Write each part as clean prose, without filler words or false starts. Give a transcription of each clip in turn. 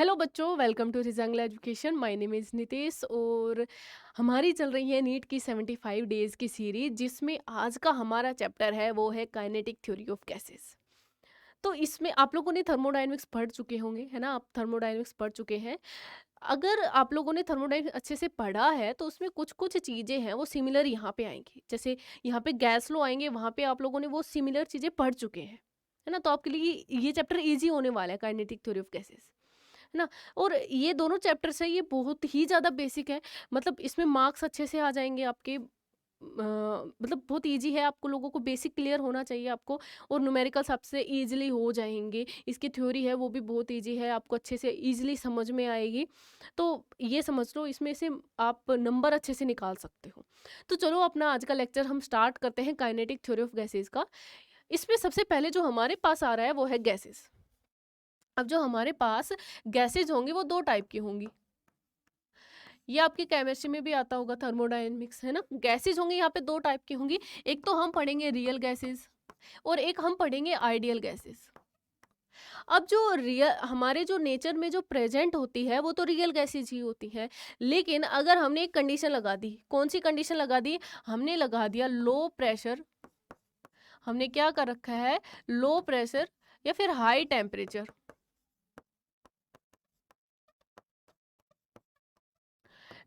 Hello बच्चों, welcome to Rezangla education. My name is Nitesh और हमारी चल रही है नीट की 75 डेज़ की सीरीज, जिसमें आज का हमारा चैप्टर है वो है काइनेटिक थ्योरी ऑफ गैसेस। तो इसमें आप लोगों ने थर्मोडायनेमिक्स पढ़ चुके होंगे, है ना? आप थर्मोडायनेमिक्स पढ़ चुके हैं। अगर आप लोगों ने थर्मोडायनेमिक्स अच्छे से पढ़ा है तो उसमें कुछ कुछ चीज़ें हैं वो सिमिलर यहाँ पे आएंगी। जैसे यहाँ पे गैस लो आएंगे, वहाँ पे आप लोगों ने वो सिमिलर चीज़ें पढ़ चुके हैं, है ना? तो आपके लिए ये चैप्टर ईजी होने वाला है, काइनेटिक थ्योरी ऑफ गैसेस, है ना? और ये दोनों चैप्टर्स है, ये बहुत ही ज़्यादा बेसिक है। मतलब इसमें मार्क्स अच्छे से आ जाएँगे आपके। मतलब बहुत ईज़ी है, आपको लोगों को बेसिक क्लियर होना चाहिए आपको। और न्यूमेरिकल्स आपसे ईज़िली हो जाएँगे। इसकी थ्योरी है वो भी बहुत ईज़ी है, आपको अच्छे से ईज़िली समझ में आएगी। तो ये समझ लो, इसमें से आप नंबर अच्छे से निकाल सकते हो। तो चलो अपना आज का लेक्चर हम स्टार्ट करते हैं काइनेटिक थ्योरी ऑफ गैसेज़ का। इसमें सबसे पहले जो हमारे पास आ रहा है वो है गैसेज़। अब जो हमारे पास गैसेज होंगी वो दो टाइप की होंगी। ये आपकी केमिस्ट्री में भी आता होगा, थर्मोडायनेमिक्स, है ना? गैसेज होंगी यहाँ पे दो टाइप की होंगी। एक तो हम पढ़ेंगे रियल गैसेज और एक हम पढ़ेंगे आइडियल गैसेज। अब जो रियल हमारे जो नेचर में जो प्रेजेंट होती है वो तो रियल गैसेज ही होती है। लेकिन अगर हमने एक कंडीशन लगा दी, कौन सी कंडीशन लगा दी? हमने लगा दिया लो प्रेशर। हमने क्या कर रखा है? लो प्रेशर या फिर हाई टेम्परेचर।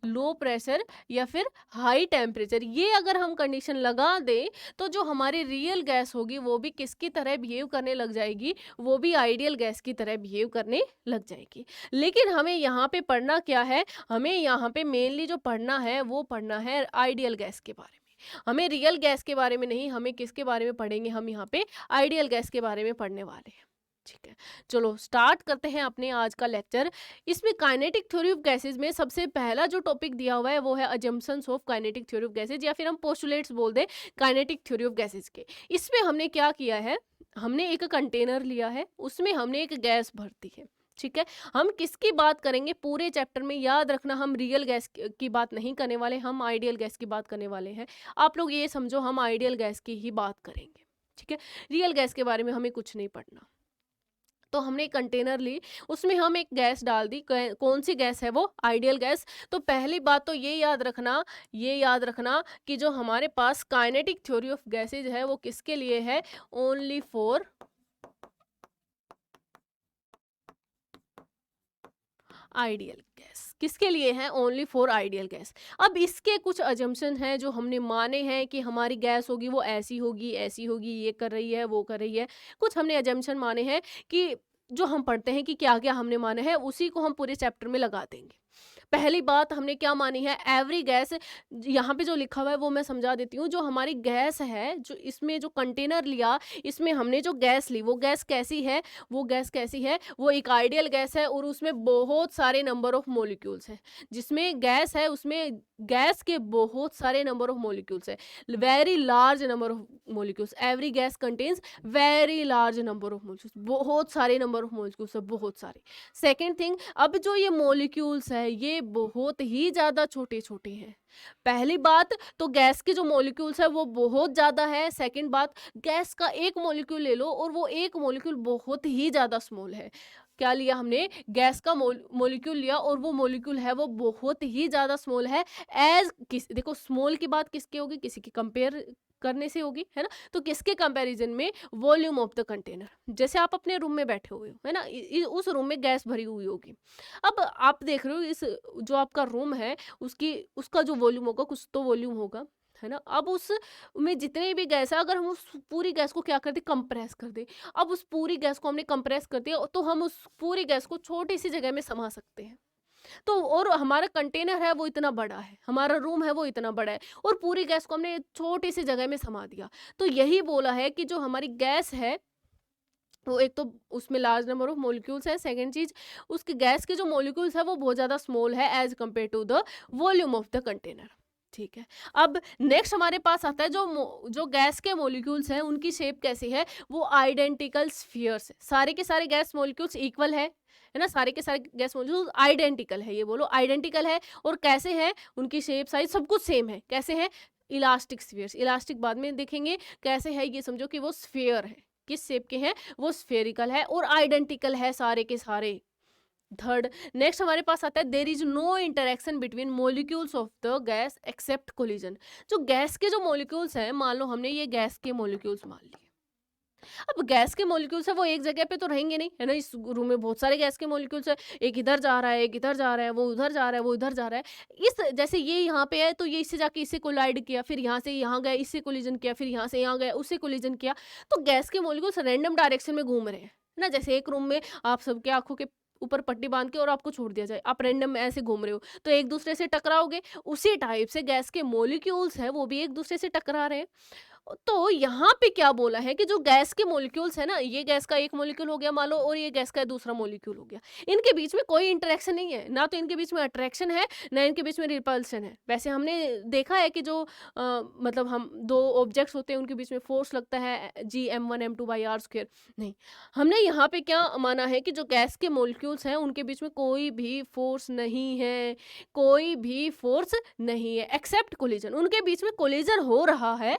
लो प्रेशर या फिर हाई टेम्परेचर, ये अगर हम कंडीशन लगा दें तो जो हमारी रियल गैस होगी वो भी किसकी तरह बिहेव करने लग जाएगी? वो भी आइडियल गैस की तरह बिहेव करने लग जाएगी। लेकिन हमें यहाँ पे पढ़ना क्या है? हमें यहाँ पे मेनली जो पढ़ना है वो पढ़ना है आइडियल गैस के बारे में। हमें रियल गैस के बारे में नहीं, हमें किसके बारे में पढ़ेंगे? हम यहाँ पे आइडियल गैस के बारे में पढ़ने वाले हैं। ठीक है, चलो स्टार्ट करते हैं अपने आज का लेक्चर। इसमें काइनेटिक थ्योरी ऑफ गैसेज में सबसे पहला जो टॉपिक दिया हुआ है वो है assumptions of kinetic theory of gases, या फिर हम पोस्टुलेट्स बोल दें काइनेटिक थ्योरी ऑफ गैसेज के। इसमें हमने क्या किया है? हमने एक कंटेनर लिया है, उसमें हमने एक गैस भर दी है। ठीक है, हम किसकी बात करेंगे पूरे चैप्टर में? याद रखना, हम रियल गैस की बात नहीं करने वाले, हम आइडियल गैस की बात करने वाले हैं। आप लोग ये समझो, हम आइडियल गैस की ही बात करेंगे। ठीक है, रियल गैस के बारे में हमें कुछ नहीं पढ़ना। तो हमने एक कंटेनर ली, उसमें हम एक गैस डाल दी। कौन सी गैस है वो? Ideal gas. तो पहली बात तो ये याद रखना, ये याद रखना कि जो हमारे पास काइनेटिक थ्योरी ऑफ गैसेज है वो किसके लिए है? Only for ideal gas. किसके लिए है? Only for ideal gas. अब इसके कुछ अजम्पशन हैं जो हमने माने हैं कि हमारी गैस होगी वो ऐसी होगी, ऐसी होगी, ये कर रही है, वो कर रही है। कुछ हमने अजम्पशन माने हैं कि जो हम पढ़ते हैं कि क्या क्या हमने माने हैं, उसी को हम पूरे चैप्टर में लगा देंगे। पहली बात हमने क्या मानी है? Every gas. यहाँ पे जो लिखा हुआ है वो मैं समझा देती हूँ। जो हमारी गैस है, जो इसमें जो कंटेनर लिया, इसमें हमने जो गैस ली वो गैस कैसी है? वो गैस कैसी है? वो एक आइडियल गैस है और उसमें बहुत सारे नंबर ऑफ मॉलिक्यूल्स हैं। जिसमें गैस है उसमें गैस के बहुत सारे नंबर ऑफ मॉलिक्यूल्स है, very large number of molecules. Every gas contains very large number of molecules, बहुत सारे नंबर ऑफ मॉलिक्यूल्स है, बहुत सारे। सेकेंड थिंग, अब जो ये मॉलिक्यूल्स है ये बहुत ही ज़्यादा छोटे छोटे हैं। पहली बात तो गैस के जो मॉलिक्यूल्स है वो बहुत ज़्यादा है। सेकंड बात, गैस का एक मॉलिक्यूल ले लो और वो एक मॉलिक्यूल बहुत ही ज़्यादा स्मॉल है। क्या लिया हमने? गैस का मॉलिक्यूल लिया और वो मॉलिक्यूल है वो बहुत ही ज़्यादा स्मॉल है। एज किस, देखो स्मॉल की बात किसकी होगी? किसी की कंपेयर करने से होगी, है ना? तो किसके कंपैरिजन में? Volume of the container. जैसे आप अपने रूम में बैठे हुए हो, है ना? उस रूम में गैस भरी हुई होगी। अब आप देख रहे हो इस जो आपका रूम है उसकी उसका जो वॉल्यूम होगा, कुछ तो वॉल्यूम होगा, है ना? अब उस में जितने भी गैस है, अगर हम उस पूरी गैस को क्या कर दे? कंप्रेस कर दे। अब उस पूरी गैस को हमने कंप्रेस कर दिया तो हम उस पूरी गैस को छोटी सी जगह में समा सकते हैं। तो और हमारा कंटेनर है वो इतना बड़ा है, हमारा रूम है वो इतना बड़ा है, और पूरी गैस को हमने छोटी सी जगह में समा दिया। तो यही बोला है कि जो हमारी गैस है वो एक तो उसमें लार्ज नंबर ऑफ मॉलिक्यूल्स है। सेकंड चीज, उसके गैस के जो मॉलिक्यूल्स है वो बहुत ज़्यादा स्मॉल है as compared to the volume of the container. ठीक है, अब नेक्स्ट हमारे पास आता है जो गैस के मॉलिक्यूल्स हैं उनकी शेप कैसी है? वो आइडेंटिकल स्फीयर्स है। सारे के सारे गैस मॉलिक्यूल्स इक्वल है ना? सारे के सारे गैस मॉलिक्यूल्स आइडेंटिकल है, ये बोलो आइडेंटिकल है। और कैसे है? उनकी शेप साइज सब कुछ सेम है। कैसे है? Elastic spheres. इलास्टिक बाद में देखेंगे कैसे है, ये समझो कि वो स्फीयर है। किस शेप के हैं? वो स्फेरिकल है और आइडेंटिकल है सारे के सारे। थर्ड, नेक्स्ट हमारे पास आता है there is no interaction between molecules of the gas except collision. जो गैस के जो मॉलिक्यूल्स हैं, मान लो हमने ये गैस के मॉलिक्यूल्स मान लिए। अब गैस के मॉलिक्यूल्स है वो एक जगह पे तो रहेंगे नहीं, है ना। इस रूम में बहुत सारे गैस के मॉलिक्यूल्स है, एक इधर जा रहा है, एक इधर जा रहा है, वो उधर जा रहा है, वो इधर जा रहा है। इस जैसे ये यहाँ पे है तो ये इससे जाके इससे कोलाइड किया, फिर यहाँ से यहाँ गया, इससे कोलिजन किया, फिर यहाँ से यहाँ गया, उससे कोलिजन किया। तो गैस के मॉलिक्यूल्स रैंडम डायरेक्शन में घूम रहे हैं, है ना। जैसे एक रूम में आप सबके आंखों के ऊपर पट्टी बांध के और आपको छोड़ दिया जाए, आप रैंडम ऐसे घूम रहे हो तो एक दूसरे से टकराओगे। उसी टाइप से गैस के मॉलिक्यूल्स हैं वो भी एक दूसरे से टकरा रहे हैं। तो यहाँ पे क्या बोला है कि जो गैस के मॉलिक्यूल्स है ना, ये गैस का एक मॉलिक्यूल हो गया मान लो, और ये गैस का दूसरा मॉलिक्यूल हो गया, इनके बीच में कोई इंटरेक्शन नहीं है, ना तो इनके बीच में अट्रैक्शन है, ना इनके बीच में रिपल्शन है। वैसे हमने देखा है कि जो मतलब हम दो ऑब्जेक्ट्स होते हैं उनके बीच में फोर्स लगता है G m1 m2/r²। नहीं, हमने यहाँ पे क्या माना है कि जो गैस के मॉलिक्यूल्स हैं उनके बीच में कोई भी फोर्स नहीं है, कोई भी फोर्स नहीं है एक्सेप्ट कोलिजन। उनके बीच में कोलिजन हो रहा है,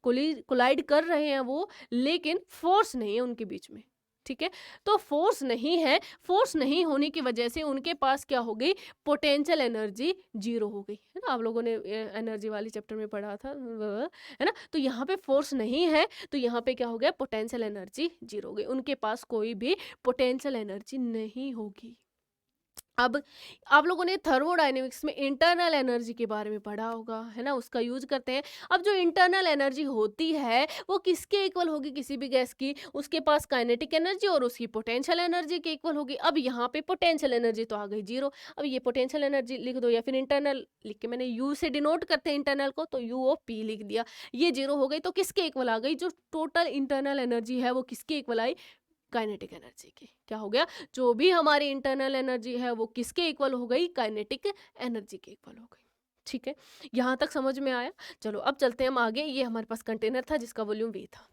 कोलाइड कर रहे हैं वो, लेकिन फोर्स नहीं है उनके बीच में। ठीक है, तो फोर्स नहीं है, फोर्स नहीं होने की वजह से उनके पास क्या हो गई, पोटेंशियल एनर्जी जीरो हो गई, है ना। आप लोगों ने एनर्जी वाली चैप्टर में पढ़ा था, है ना। तो यहाँ पे फोर्स नहीं है तो यहाँ पे क्या हो गया, पोटेंशियल एनर्जी जीरो हो गई, उनके पास कोई भी पोटेंशियल एनर्जी नहीं होगी। अब आप लोगों ने थर्मोडायनेमिक्स में इंटरनल एनर्जी के बारे में पढ़ा होगा, है ना, उसका यूज करते हैं। अब जो इंटरनल एनर्जी होती है वो किसके इक्वल होगी, किसी भी गैस की, उसके पास काइनेटिक एनर्जी और उसकी पोटेंशियल एनर्जी के इक्वल होगी। अब यहाँ पे पोटेंशियल एनर्जी तो आ गई जीरो। अब ये पोटेंशियल एनर्जी लिख दो, या फिर इंटरनल लिख के, मैंने यू से डिनोट करते हैं इंटरनल को, तो यू ओ पी लिख दिया, ये जीरो हो गई। तो किसके इक्वल आ गई, जो टोटल इंटरनल एनर्जी है वो किसके इक्वल आई, काइनेटिक एनर्जी की। क्या हो गया, जो भी हमारी इंटरनल एनर्जी है वो किसके इक्वल हो गई, काइनेटिक एनर्जी के इक्वल हो गई। ठीक है, यहाँ तक समझ में आया। चलो अब चलते हैं हम आगे। ये हमारे पास कंटेनर था जिसका वॉल्यूम V था।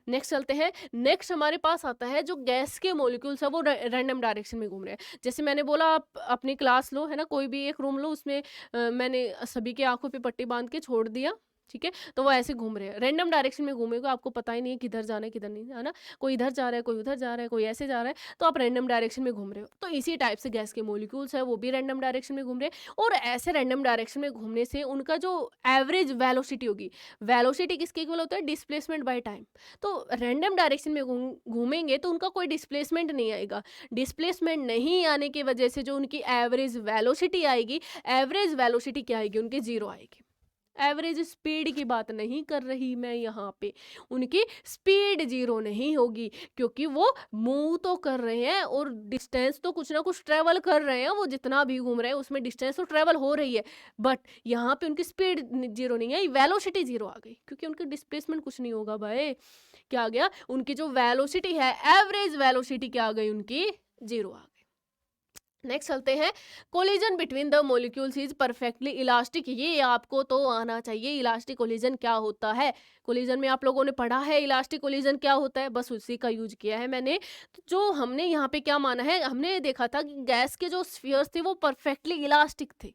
नेक्स्ट चलते हैं। नेक्स्ट हमारे पास आता है जो गैस के मॉलिक्यूल्स है वो रैंडम डायरेक्शन में घूम रहे हैं। जैसे मैंने बोला, आप अपनी क्लास लो, है ना, कोई भी एक रूम लो, उसमें मैंने सभी के आंखों पे पट्टी बांध के छोड़ दिया, ठीक है, तो वो ऐसे घूम रहे हैं, रैंडम डायरेक्शन में घूमेगा, आपको पता ही नहीं है किधर जाना है किधर नहीं, है ना। कोई इधर जा रहा है, कोई उधर जा रहा है, कोई ऐसे जा रहा है, तो आप रैंडम डायरेक्शन में घूम रहे हो। तो इसी टाइप से गैस के मॉलिक्यूल्स है वो भी रैंडम डायरेक्शन में घूम रहे हैं, और ऐसे रैंडम डायरेक्शन में घूमने से उनका जो एवरेज वेलोसिटी होगी, वेलोसिटी किसके इक्वल होता है, डिस्प्लेसमेंट बाय टाइम। तो रैंडम डायरेक्शन में घूमेंगे तो उनका कोई डिस्प्लेसमेंट नहीं आएगा। डिस्प्लेसमेंट नहीं आने की वजह से जो उनकी एवरेज वेलोसिटी आएगी, एवरेज वेलोसिटी क्या आएगी, उनकी जीरो आएगी। एवरेज स्पीड की बात नहीं कर रही मैं यहाँ पे, उनकी स्पीड जीरो नहीं होगी, क्योंकि वो मूव तो कर रहे हैं और डिस्टेंस तो कुछ ना कुछ ट्रेवल कर रहे हैं, वो जितना भी घूम रहे हैं उसमें डिस्टेंस तो ट्रेवल हो रही है, बट यहाँ पे उनकी स्पीड जीरो नहीं है, वेलोसिटी जीरो आ गई, क्योंकि उनकी डिस्प्लेसमेंट कुछ नहीं होगा भाई। क्या आ गया, उनकी जो वेलोसिटी है, एवरेज वेलोसिटी क्या आ गई, उनकी जीरो आ गई। नेक्स्ट चलते हैं। Collision between the molecules is perfectly elastic. ये आपको तो आना चाहिए, इलास्टिक कोलिजन क्या होता है। कोलिजन में आप लोगों ने पढ़ा है इलास्टिक कोलिजन क्या होता है, बस उसी का यूज किया है मैंने। तो जो हमने यहाँ पे क्या माना है, हमने देखा था कि गैस के जो स्फीयर्स थे वो परफेक्टली इलास्टिक थे।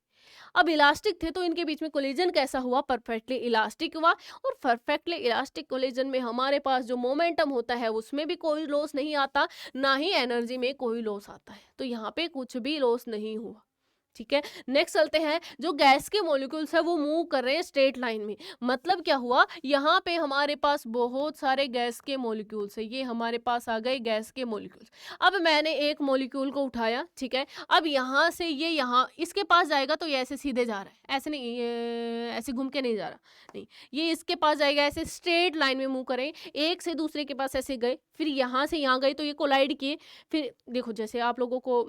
अब इलास्टिक थे तो इनके बीच में कोलिजन कैसा हुआ, परफेक्टली इलास्टिक हुआ। और परफेक्टली इलास्टिक कोलिजन में हमारे पास जो मोमेंटम होता है उसमें भी कोई लॉस नहीं आता, ना ही एनर्जी में कोई लॉस आता है, तो यहाँ पे कुछ भी लॉस नहीं हुआ। ठीक है, नेक्स्ट चलते हैं। जो गैस के मॉलिक्यूल्स है वो मूव कर रहे हैं स्ट्रेट लाइन में। मतलब क्या हुआ, यहाँ पे हमारे पास बहुत सारे गैस के मॉलिक्यूल्स है, ये हमारे पास आ गए गैस के मॉलिक्यूल्स। अब मैंने एक मॉलिक्यूल को उठाया, ठीक है, अब यहाँ से ये यहाँ इसके पास जाएगा तो ये ऐसे सीधे जा रहा है, ऐसे नहीं, ये ऐसे घूम के नहीं जा रहा, नहीं, ये इसके पास जाएगा, ऐसे स्ट्रेट लाइन में मूव करें, एक से दूसरे के पास ऐसे गए, फिर यहाँ से यहाँ गए तो ये कोलाइड किए। फिर देखो, जैसे आप लोगों को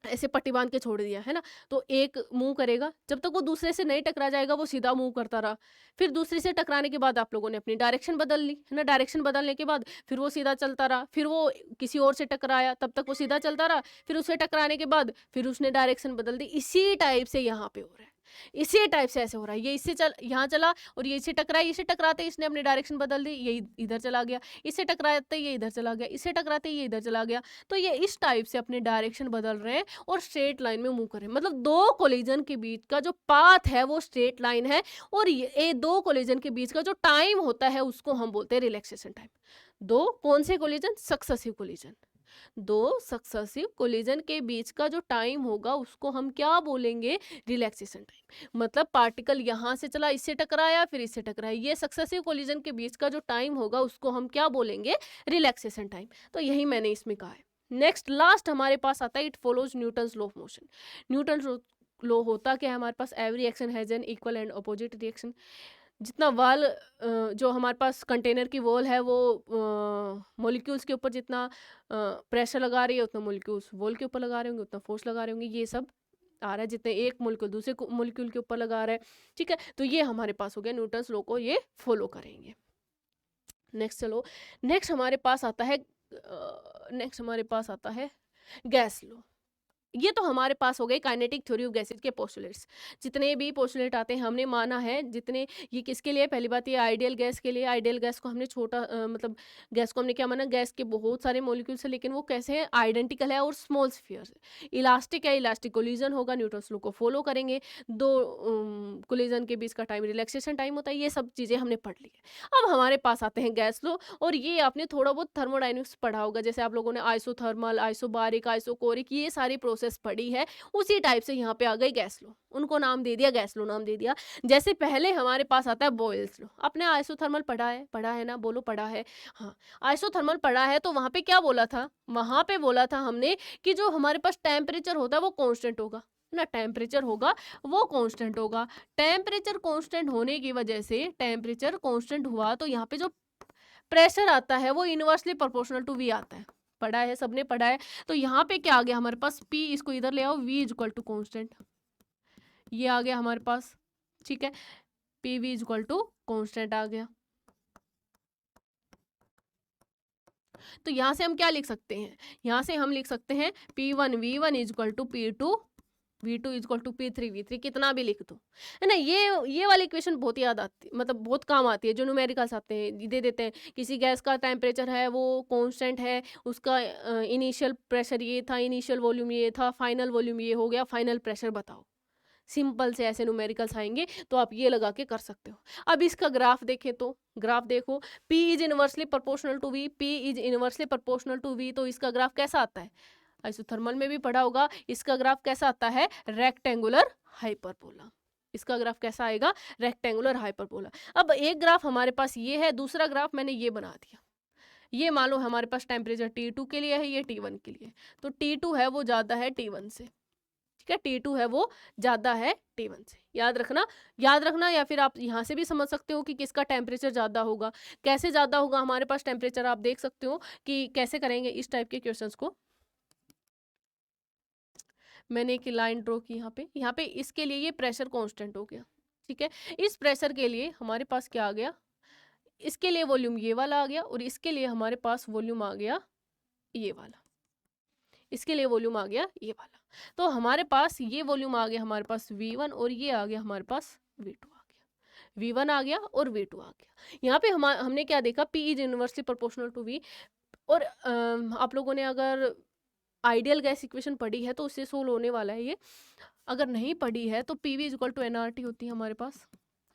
ऐसे पट्टी बांध के छोड़ दिया है ना, तो एक मूव करेगा, जब तक वो दूसरे से नहीं टकरा जाएगा वो सीधा मूव करता रहा। फिर दूसरे से टकराने के बाद आप लोगों ने अपनी डायरेक्शन बदल ली, है ना, डायरेक्शन बदलने के बाद फिर वो सीधा चलता रहा, फिर वो किसी और से टकराया तब तक वो सीधा चलता रहा, फिर उसे टकराने के बाद फिर उसने डायरेक्शन बदल दी। इसी टाइप से यहाँ पे हो रहा है, इसी टाइप से ऐसे हो रहा है, ये इससे यहाँ चला और ये इससे टकराया, इससे टकराते इसने अपनी डायरेक्शन बदल दी, ये इधर चला गया, इससे टकराते ये इधर चला गया, इससे टकराते ये इधर चला गया। तो ये इस टाइप से अपनी डायरेक्शन बदल रहे हैं और स्ट्रेट लाइन में मूव कर रहे हैं। मतलब दो कोलिजन के बीच का जो पाथ है वो स्ट्रेट लाइन है, और ये दो कोलिजन के बीच का जो टाइम होता है उसको हम बोलते हैं रिलैक्सेशन टाइम। दो कौन से कोलिजन, सक्सेसिव कोलिजन। दो सक्सेसिव कोलिजन के बीच का जो टाइम होगा उसको हम क्या बोलेंगे, रिलैक्सेशन टाइम। मतलब पार्टिकल यहाँ से चला, इससे टकराया, फिर इससे टकराया, ये सक्सेसिव कोलिजन के बीच का जो टाइम होगा उसको हम क्या बोलेंगे, रिलैक्सेशन टाइम। तो यही मैंने इसमें कहा है। नेक्स्ट लास्ट हमारे पास आता है it follows Newton's law of motion. Newton law होता क्या है हमारे पास, every action has an equal and opposite reaction. जितना वाल जो हमारे पास कंटेनर की वॉल है वो मॉलिक्यूल्स के ऊपर जितना प्रेशर लगा रही है उतना मॉलिक्यूल्स वॉल के ऊपर लगा रहे होंगे, उतना फोर्स लगा रहे होंगे, ये सब आ रहा है। जितने एक मॉलिक्यूल दूसरे मॉलिक्यूल के ऊपर लगा रहा है, ठीक है। तो ये हमारे पास हो गया, न्यूटन्स लॉ को ये फॉलो करेंगे। नेक्स्ट चलो, नेक्स्ट हमारे पास आता है गैस लॉ। ये तो हमारे पास हो गए काइनेटिक थ्योरी ऑफ गैसेज के पोस्टुलेट्स। जितने भी पोस्टुलेट आते हैं हमने माना है, जितने ये किसके लिए, पहली बात ये आइडियल गैस के लिए। आइडियल गैस को हमने छोटा मतलब गैस को हमने क्या माना, गैस के बहुत सारे मॉलिक्यूल्स है लेकिन वो कैसे हैं, आइडेंटिकल है और स्मॉल स्फीयर है। इलास्टिक है, इलास्टिक कोलिजन होगा, न्यूटन्स लॉ को फॉलो करेंगे। दो कोलिजन के बीच का टाइम रिलैक्सेशन टाइम होता है। ये सब चीज़ें हमने पढ़ ली है। अब हमारे पास आते हैं गैस लॉ, और ये आपने थोड़ा बहुत थर्मोडाइनमिक्स पढ़ा होगा, जैसे आप लोगों ने आइसोथर्मल, आइसोबारिक, आइसोकोरिक, ये सारी प्रोसेस पढ़ी है। उसी टाइप से यहाँ पे आ गई गैस लॉ, उनको नाम दे दिया, गैस लॉ नाम दे दिया। जैसे पहले हमारे पास आता है बॉयल्स लॉ। आपने आइसोथर्मल पढ़ा है ना, बोलो पढ़ा है। हाँ, आइसोथर्मल पढ़ा है। तो वहाँ पे क्या बोला था, वहाँ पे बोला था हमने कि जो हमारे पास टेम्परेचर होता है वो कांस्टेंट होगा ना, टेम्परेचर होगा वो कांस्टेंट होगा। टेम्परेचर कांस्टेंट होने की वजह से, टेम्परेचर कांस्टेंट हुआ तो यहाँ पे जो प्रेशर आता है वो इनवर्सली प्रोपोर्शनल टू वी आता है। पढ़ा है, सबने पढ़ा है। तो यहाँ पे क्या आ गया हमारे पास, P, इसको इधर ले आओ, V is equal to constant, ये आ गया हमारे पास, ठीक है। PV is equal to constant आ गया। तो यहाँ से हम क्या लिख सकते हैं, यहाँ से हम लिख सकते हैं P1 V1 is equal to P2 V2 is equal to P3 V3, कितना भी लिख दो, है ना। ये वाली इक्वेशन बहुत याद आती, मतलब बहुत काम आती है। जो न्यूमेरिकल्स आते हैं दे देते हैं, किसी गैस का टेम्परेचर है वो कांस्टेंट है, उसका इनिशियल प्रेशर ये था, इनिशियल वॉल्यूम ये था, फाइनल वॉल्यूम ये हो गया, फाइनल प्रेशर बताओ। सिंपल से ऐसे न्यूमेरिकल्स आएंगे तो आप ये लगा के कर सकते हो। अब इसका ग्राफ देखें तो, ग्राफ देखो, P is inversely proportional to V, P is inversely proportional to V, तो इसका ग्राफ कैसा आता है, आइसोथर्मल में भी पढ़ा होगा, इसका ग्राफ कैसा आता है, रेक्टेंगुलर हाइपरबोला। इसका ग्राफ कैसा आएगा, रेक्टेंगुलर हाइपरबोला। अब एक ग्राफ हमारे पास ये है, दूसरा ग्राफ मैंने ये बना दिया। ये मान लो हमारे पास टेम्परेचर T2 के लिए है, ये T1 के लिए। तो T2 है वो ज़्यादा है T1 से, ठीक है। T2 है वो ज़्यादा है T1 से, याद रखना। या फिर आप यहाँ से भी समझ सकते हो कि किसका टेम्परेचर ज़्यादा होगा। कैसे ज़्यादा होगा हमारे पास टेम्परेचर, आप देख सकते हो कि कैसे करेंगे इस टाइप के क्वेश्चंस को। मैंने एक लाइन ड्रॉ की यहाँ पे इसके लिए ये प्रेशर कांस्टेंट हो गया, ठीक है। इस प्रेशर के लिए हमारे पास क्या आ गया, इसके लिए वॉल्यूम ये वाला आ गया, और इसके लिए हमारे पास वॉल्यूम आ गया ये वाला, इसके लिए वॉल्यूम आ गया ये वाला। तो हमारे पास ये वॉल्यूम आ गया हमारे पास V1, और ये आ गया हमारे पास V2 आ गया, V1 आ गया और V2 आ गया। यहाँ पे हमने क्या देखा, P is inversely proportional to V। और आप लोगों ने अगर आइडियल गैस इक्वेशन पढ़ी है तो उससे सोल्व होने वाला है ये। अगर नहीं पढ़ी है तो PV is equal to nRT होती है हमारे पास,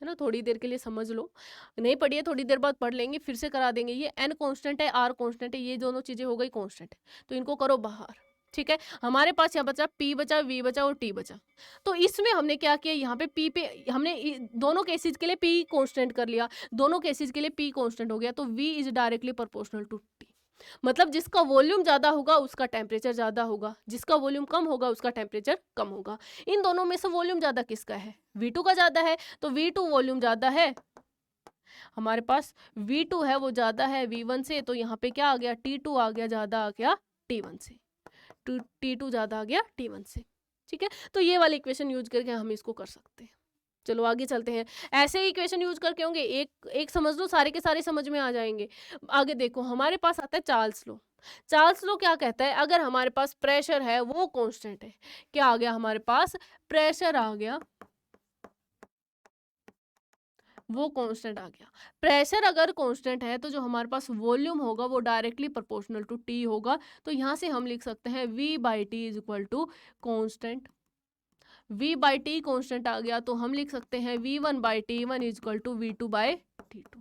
है ना। थोड़ी देर के लिए समझ लो, नहीं पढ़ी है थोड़ी देर बाद पढ़ लेंगे, फिर से करा देंगे। ये N कांस्टेंट है, R कांस्टेंट है, ये दोनों चीज़ें हो गई कांस्टेंट, तो इनको करो बाहर, ठीक है। हमारे पास यहाँ बचा P बचा, V बचा और T बचा। तो इसमें हमने क्या किया, यहाँ पे P पे हमने दोनों केसेज के लिए P कांस्टेंट कर लिया, दोनों केसेज के लिए P कांस्टेंट हो गया, तो V is directly proportional to T। मतलब जिसका वॉल्यूम ज़्यादा होगा उसका टेम्परेचर ज़्यादा होगा, जिसका वॉल्यूम कम होगा उसका टेम्परेचर कम होगा। इन दोनों में से वॉल्यूम ज़्यादा किसका है, V2 का ज़्यादा है, तो V2 वॉल्यूम ज़्यादा है हमारे पास, V2 है वो ज़्यादा है V1 से, तो यहाँ पे क्या आ गया, T2 आ गया, ज़्यादा आ गया T1 से, T2 ज़्यादा आ गया T1 से, ठीक है। तो ये वाली इक्वेशन यूज करके हम इसको कर सकते हैं। चलो आगे चलते हैं। ऐसे ही इक्वेशन यूज करके होंगे, एक समझ लो, सारे के सारे समझ में आ जाएंगे। आगे देखो हमारे पास आता है चार्ल्स लॉ। चार्ल्स लॉ क्या कहता है, अगर हमारे पास प्रेशर है वो कांस्टेंट है, क्या आ गया हमारे पास, प्रेशर आ गया वो कांस्टेंट आ गया। प्रेशर अगर कांस्टेंट है तो जो हमारे पास वॉल्यूम होगा वो डायरेक्टली प्रोपोर्शनल टू T होगा। तो यहाँ से हम लिख सकते हैं V/T is equal to constant. V/T constant आ गया तो हम लिख सकते हैं V1/T1 is equal to V2/T2।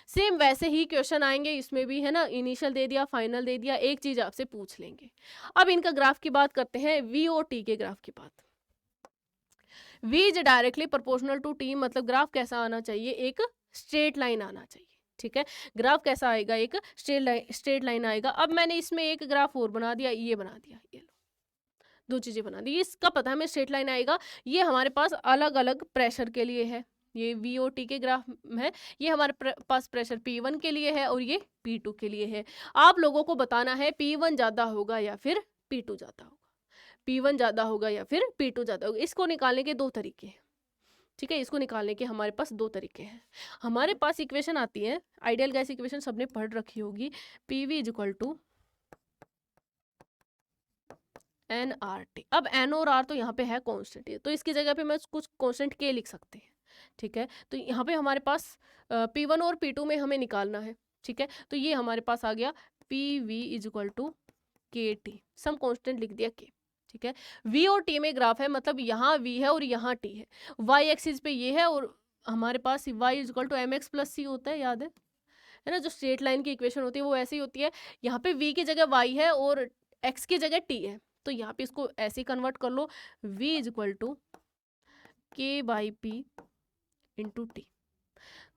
Same वैसे ही क्वेश्चन आएंगे इसमें भी, है ना, इनिशियल दे दिया, फाइनल दे दिया, एक चीज आपसे पूछ लेंगे। अब इनका ग्राफ की बात करते हैं, वी और टी के ग्राफ की बात। V is directly proportional to T, मतलब ग्राफ कैसा आना चाहिए, एक स्ट्रेट लाइन आना चाहिए। ठीक है, ग्राफ कैसा आएगा, एक स्ट्रेट लाइन आएगा। अब मैंने इसमें एक ग्राफ और बना दिया, ये बना दिया, ये लो, दो चीजें बना दी। इसका पता है हमें स्ट्रेट लाइन आएगा। ये हमारे पास अलग अलग प्रेशर के लिए है, ये वी ओ टी के ग्राफ है। ये हमारे पास प्रेशर P1 के लिए है और ये P2 के लिए है। आप लोगों को बताना है P1 ज्यादा होगा या फिर P2 ज्यादा होगा, P1 ज्यादा होगा या फिर P2 ज्यादा होगा। इसको निकालने के दो तरीके हैं। ठीक है, इसको निकालने के हमारे पास दो तरीके हैं। हमारे पास इक्वेशन आती है, आइडियल गैस इक्वेशन सबने पढ़ रखी होगी, PV is equal to NRT। अब N और R तो यहाँ पे है कांस्टेंट, तो इसकी जगह पे मैं कुछ कांस्टेंट K लिख सकते हैं। ठीक है, तो यहाँ पे हमारे पास P1 और P2 में हमें निकालना है। ठीक है, तो ये हमारे पास आ गया PV is equal to KT, some constant लिख दिया K। ठीक है, V और T में ग्राफ है, मतलब यहाँ V है और यहाँ T है, Y एक्सिस पे ये है और हमारे पास Y is equal to MX plus C होता है, याद है ना, जो स्ट्रेट लाइन की इक्वेशन होती है वो ऐसी होती है। यहाँ पे V की जगह Y है और X की जगह T है, तो यहाँ पे इसको ऐसे कन्वर्ट कर लो, V is equal to K/P into T।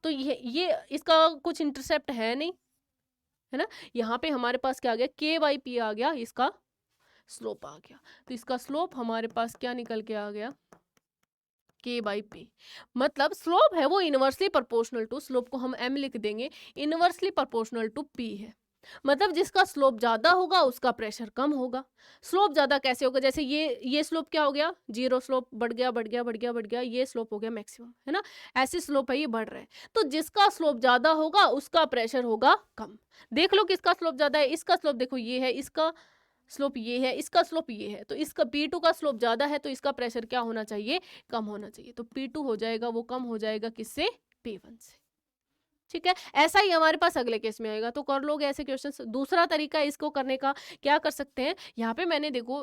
तो ये इसका कुछ इंटरसेप्ट है नहीं, है ना। यहाँ पे हमारे पास क्या आ गया, K/P आ गया, इसका स्लोप आ गया। तो इसका स्लोप हमारे पास क्या निकल के आ गया, K/P। मतलब स्लोप है वो इनवर्सली प्रोपोर्शनल टू, स्लोप को हम M लिख देंगे, इनवर्सली प्रोपोर्शनल टू P है। मतलब जिसका स्लोप ज्यादा होगा उसका प्रेशर कम होगा। स्लोप ज्यादा कैसे होगा, जैसे ये स्लोप क्या हो गया, जीरो स्लोप, बढ़ गया बढ़ गया बढ़ गया बढ़ गया, ये स्लोप हो गया मैक्सिमम, है ना, ऐसे स्लोप है, ये बढ़ रहा है। तो जिसका स्लोप ज्यादा होगा उसका प्रेशर होगा कम। देख लो किसका स्लोप ज्यादा है, इसका स्लोप देखो ये है, इसका स्लोप ये है, इसका स्लोप ये है, तो इसका P2 का स्लोप ज्यादा है, तो इसका प्रेशर क्या होना चाहिए, कम होना चाहिए। तो P2 हो जाएगा, वो कम हो जाएगा किससे, P1 से। ठीक है, ऐसा ही हमारे पास अगले केस में आएगा। तो कर लोगे ऐसे क्वेश्चंस। दूसरा तरीका इसको करने का, क्या कर सकते हैं, यहाँ पे मैंने देखो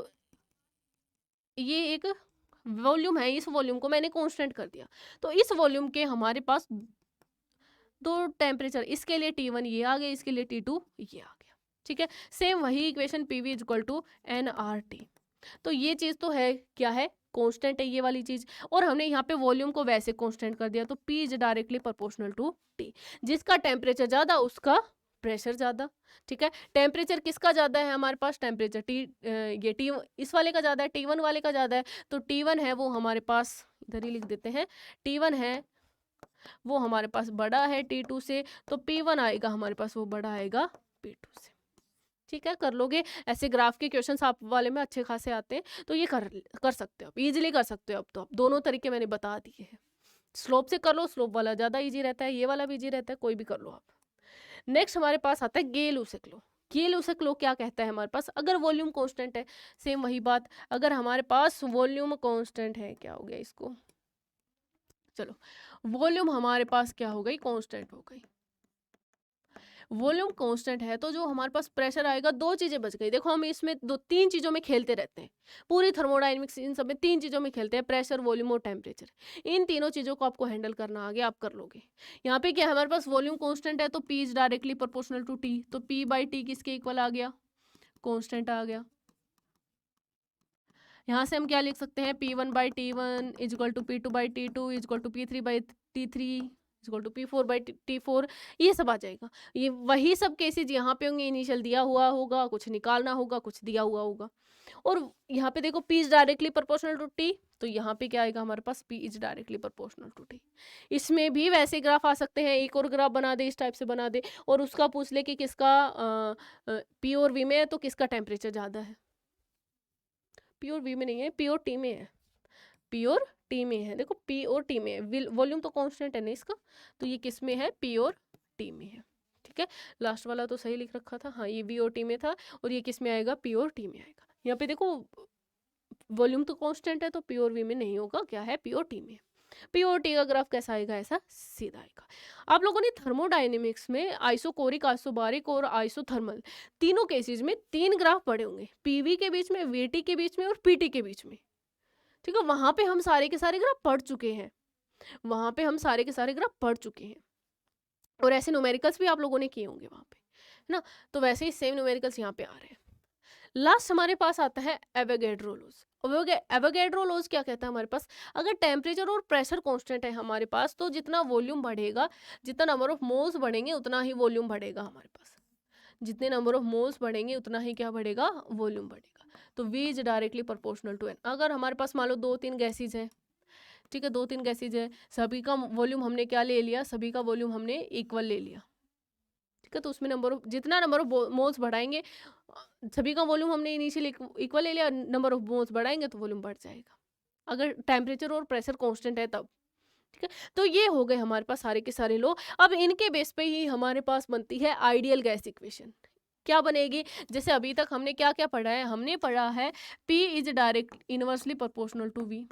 ये एक वॉल्यूम है, इस वॉल्यूम को मैंने कांस्टेंट कर दिया, तो इस वॉल्यूम के हमारे पास दो टेम्परेचर, इसके लिए T1 ये आ गया, इसके लिए T2 ये आ गया। ठीक है, सेम वही equation PV is equal to NRT। तो ये चीज तो है, क्या है, कांस्टेंट है ये वाली चीज, और हमने यहाँ पे वॉल्यूम को वैसे कांस्टेंट कर दिया, तो P is directly proportional to T। जिसका टेम्परेचर ज्यादा उसका प्रेशर ज्यादा। ठीक है, टेम्परेचर किसका ज्यादा है, हमारे पास टेम्परेचर ये T इस वाले का ज्यादा है, T1 वाले का ज्यादा है। तो T1 है वो हमारे पास, इधर ही लिख देते हैं, T1 है वो हमारे पास बड़ा है T2 से, तो P1 आएगा हमारे पास, वो बड़ा आएगा P2 से। ठीक है, कर लोगे ऐसे, ग्राफ के क्वेश्चंस आप वाले में अच्छे खासे आते हैं, तो ये कर सकते हो आप, इजीली कर सकते हो। अब तो आप दोनों तरीके मैंने बता दिए हैं। स्लोप से कर लो, स्लोप वाला ज़्यादा इजी रहता है, ये वाला भी इजी रहता है, कोई भी कर लो आप। नेक्स्ट हमारे पास आता है गेल-लूसेक लॉ। गेल-लूसेक लॉ क्या कहता है हमारे पास, अगर वॉल्यूम कांस्टेंट है, सेम वही बात, अगर हमारे पास वॉल्यूम कांस्टेंट है, क्या हो गया इसको, चलो वॉल्यूम हमारे पास क्या हो गई, कांस्टेंट हो गई। वॉल्यूम कांस्टेंट है तो जो हमारे पास प्रेशर आएगा, दो चीजें बच गई। देखो हम इसमें दो तीन चीजों में खेलते रहते हैं, पूरी थर्मोडायनेमिक्स इन सब में तीन चीजों में खेलते हैं, प्रेशर, वॉल्यूम और टेम्परेचर। इन तीनों चीजों को आपको हैंडल करना आ गया, आप कर लोगे। यहाँ पे क्या हमारे पास वॉल्यूम कांस्टेंट है, तो P is directly proportional to T, तो P/T किसके इक्वल आ गया, कांस्टेंट आ गया। यहाँ से हम क्या लिख सकते हैं, P1/T1 is equal to P2/T2 is equal to P3/T3 equal to P4/T4, ये सब आ जाएगा। ये वही सब केसेज यहाँ पे होंगे, इनिशियल दिया हुआ होगा, कुछ निकालना होगा, कुछ दिया हुआ होगा। और यहाँ पे देखो P is directly proportional to T, तो यहाँ पे क्या आएगा हमारे पास, P is directly proportional to T। इसमें भी वैसे ग्राफ आ सकते हैं, एक और ग्राफ बना दे, इस टाइप से बना दे, और उसका पूछ ले कि किसका P और V में है, तो किसका टेम्परेचर ज़्यादा है। P और V में नहीं है, P और T में है, P और T में है। देखो P और T में है, वॉल्यूम तो कांस्टेंट है ना इसका, तो ये किस में है, P और T में है। ठीक है, लास्ट वाला तो सही लिख रखा था, हाँ ये V और T में था, और ये किस में आएगा, P और T में आएगा। यहाँ पे देखो वॉल्यूम तो कांस्टेंट है, तो P और V में नहीं होगा, क्या है, P और T में। P और T का ग्राफ कैसा आएगा, ऐसा सीधा आएगा। आप लोगों ने थर्मोडायनेमिक्स में आइसोकोरिक, आइसोबारिक और आइसोथर्मल तीनों केसेस में तीन ग्राफ पढ़े होंगे, PV के बीच में, VT के बीच में और PT के बीच में। ठीक है, वहां पे हम सारे के सारे ग्राफ पढ़ चुके हैं, वहां पे हम सारे के सारे ग्राफ पढ़ चुके हैं। और ऐसे न्यूमेरिकल्स भी आप लोगों ने किए होंगे वहाँ पे, है ना। तो वैसे ही सेम न्यूमेरिकल्स यहाँ पे आ रहे हैं। लास्ट हमारे पास आता है एवोगैड्रो लॉज। एवोगैड्रो लॉज क्या कहता है हमारे पास, अगर टेम्परेचर और प्रेशर कांस्टेंट है हमारे पास, तो जितना वॉल्यूम बढ़ेगा, जितना नंबर ऑफ मोल्स बढ़ेंगे उतना ही वॉल्यूम बढ़ेगा हमारे पास। जितने नंबर ऑफ मोल्स बढ़ेंगे उतना ही क्या बढ़ेगा, वॉल्यूम बढ़ेगा। तो V is directly proportional to N। अगर हमारे पास मान लो 2-3 गैसेज है, ठीक है, 2-3 गैसेज है, सभी का वॉल्यूम हमने क्या ले लिया, सभी का वॉल्यूम हमने इक्वल ले लिया, ठीक है। तो उसमें नंबर ऑफ, जितना नंबर ऑफ मोल्स बढ़ाएंगे, सभी का वॉल्यूम हमने इनिशियली इक्वल ले लिया, नंबर ऑफ मोल्स बढ़ाएंगे तो वॉल्यूम बढ़ जाएगा, अगर टेम्परेचर और प्रेशर कांस्टेंट है तब, ठीक है। तो ये हो गए हमारे पास सारे के सारे लो। अब इनके बेस पे ही हमारे पास बनती है आइडियल गैस इक्वेशन। क्या बनेगी, जैसे अभी तक हमने क्या क्या पढ़ा है, हमने पढ़ा है P is direct inversely proportional to V।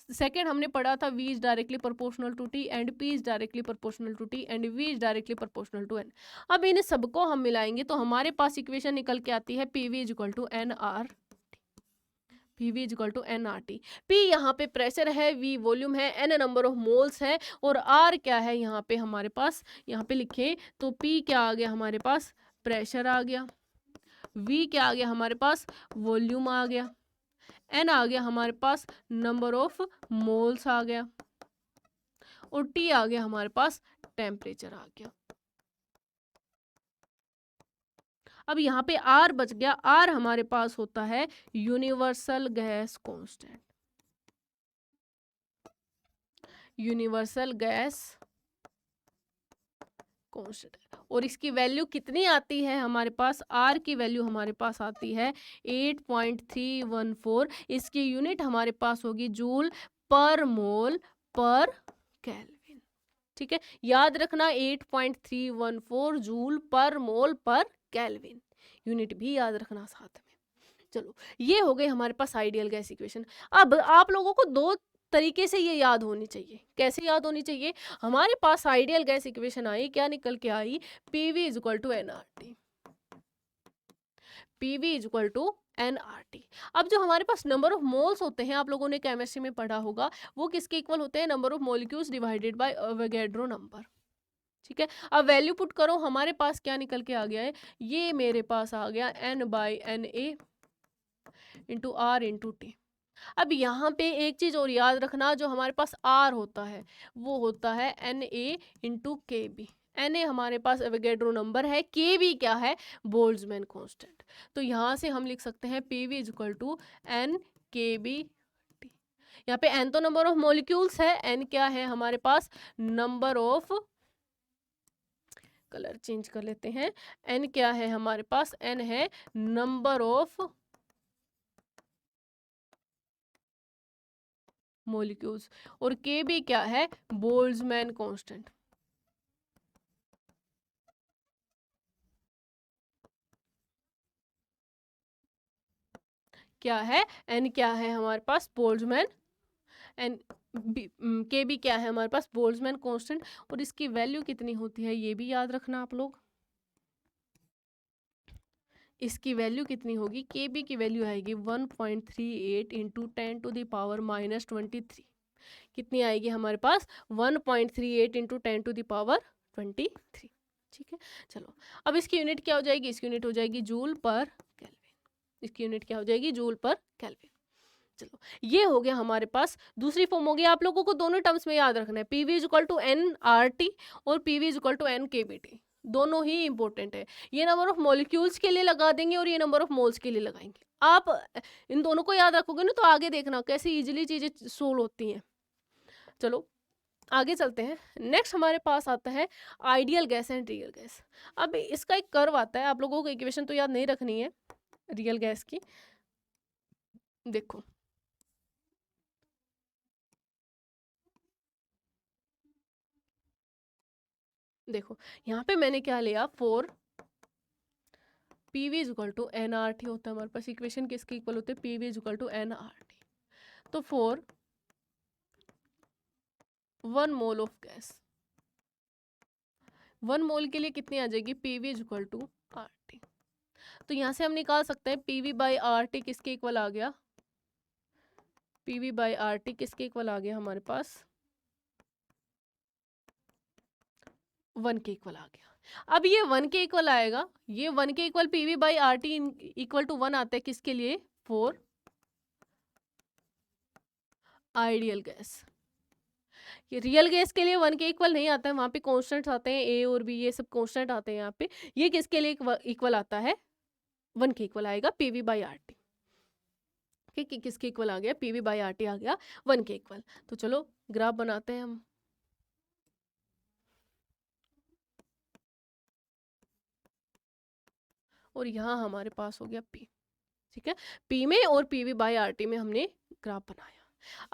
Second हमने पढ़ा था V is directly proportional to T and P is directly proportional to T and V is directly proportional to N। अब इन सबको हम मिलाएंगे तो हमारे पास इक्वेशन निकल के आती है PV is equal to NR, PV is equal to NRT। P यहाँ पे प्रेशर है, V वॉल्यूम है, N नंबर ऑफ मोल्स है, और R क्या है यहाँ पे हमारे पास, यहाँ पे लिखे तो P क्या आ गया हमारे पास, प्रेशर आ गया, V क्या आ गया हमारे पास, वॉल्यूम आ गया, N आ गया हमारे पास, नंबर ऑफ मोल्स आ गया, और T आ गया हमारे पास, टेम्परेचर आ गया। अब यहाँ पे R बच गया, R हमारे पास होता है universal gas constant, universal gas constant. और इसकी वैल्यू कितनी आती है हमारे पास, R की वैल्यू हमारे पास आती है 8.314। इसकी यूनिट हमारे पास होगी जूल पर मोल पर केल्विन, ठीक है। याद रखना 8.314 जूल पर मोल पर केल्विन, यूनिट भी याद रखना साथ में। चलो, ये हो गई हमारे पास आइडियल गैस इक्वेशन। अब आप लोगों को दो तरीके से ये याद होनी चाहिए। कैसे याद होनी चाहिए, हमारे पास आइडियल गैस इक्वेशन आई, क्या निकल के आई, PV is equal to NRT, PV is equal to NRT। अब जो हमारे पास नंबर ऑफ मोल्स होते हैं, आप लोगों ने केमिस्ट्री में पढ़ा होगा, वो किसके इक्वल होते हैं, number of molecules divided by Avogadro number, ठीक है। अब वैल्यू पुट करो, हमारे पास क्या निकल के आ गया है, ये मेरे पास आ गया N/Na into R into T। अब यहाँ पे एक चीज और याद रखना, जो हमारे पास R होता है वो होता है Na इंटू KB। Na हमारे पास एवोगैड्रो नंबर है, KB क्या है, बोल्ट्जमैन कांस्टेंट। तो यहाँ से हम लिख सकते हैं PV is equal to NKB। यहाँ पे N तो नंबर ऑफ मॉलिक्यूल्स है, N क्या है हमारे पास, नंबर ऑफ, कलर चेंज कर लेते हैं, N क्या है हमारे पास, N है नंबर ऑफ मॉलिक्यूल्स, और KB क्या है, बोल्ट्जमैन कांस्टेंट। क्या है, N क्या है हमारे पास, बोल्ट्जमैन, एन KB क्या है हमारे पास, बोल्ट्जमैन कांस्टेंट। और इसकी वैल्यू कितनी होती है ये भी याद रखना आप लोग, इसकी वैल्यू कितनी होगी, KB की वैल्यू आएगी 1.38 इंटू 10⁻⁻23। कितनी आएगी हमारे पास, 1.38 इंटू 10⁻23, ठीक है। चलो, अब इसकी यूनिट क्या हो जाएगी, इसकी यूनिट हो जाएगी जूल पर केल्विन, इसकी यूनिट क्या हो जाएगी, जूल पर केल्विन। चलो, ये हो गया हमारे पास दूसरी फॉर्म हो गई। आप लोगों को दोनों टर्म्स में याद रखना है, PV is equal to NRT और PV is equal to NKBT, दोनों ही इंपॉर्टेंट है। ये नंबर ऑफ मॉलिक्यूल्स के लिए लगा देंगे और ये नंबर ऑफ मोल्स के लिए लगाएंगे। आप इन दोनों को याद रखोगे ना, तो आगे देखना कैसे इजीली चीजें सोल्व होती हैं। चलो, आगे चलते हैं। नेक्स्ट हमारे पास आता है ideal gas and real gas. अब इसका एक कर्व आता है, आप लोगों को इक्वेशन तो याद नहीं रखनी है रियल गैस की। देखो, देखो यहाँ पे मैंने क्या लिया, 4 PV is equal to NRT होता है हमारे पास, इक्वेशन किसके इक्वल होते हैं, PV is equal to NRT। तो 4 1 मोल ऑफ गैस, 1 मोल के लिए कितनी आ जाएगी, PV is equal to RT। तो यहाँ से हम निकाल सकते हैं PV बाई RT किसके इक्वल आ गया, PV बाई RT किसके इक्वल आ गया हमारे पास, 1 के इक्वल आ गया। अब ये 1 के इक्वल आएगा, ये 1 के equal PV by R T equal to 1 आता है किसके लिए? For ideal gas. ये रियल गैस के लिए 1 के इक्वल नहीं आता है, वहाँ पे कॉन्स्टेंट्स आते हैं, ए और बी ये सब कॉन्स्टेंट आते हैं यहाँ पे। ये किसके लिए इक्वल आता है? 1 के इक्वल आएगा पीवी बाई आर टी। किसके इक्वल आ गया? पीवी बाई आर टी आ गया 1 के इक्वल। तो चलो ग्राफ बनाते हैं हम। और यहाँ हमारे पास हो गया पी, ठीक है। पी में और पीवी बाई आर टी में हमने ग्राफ बनाया।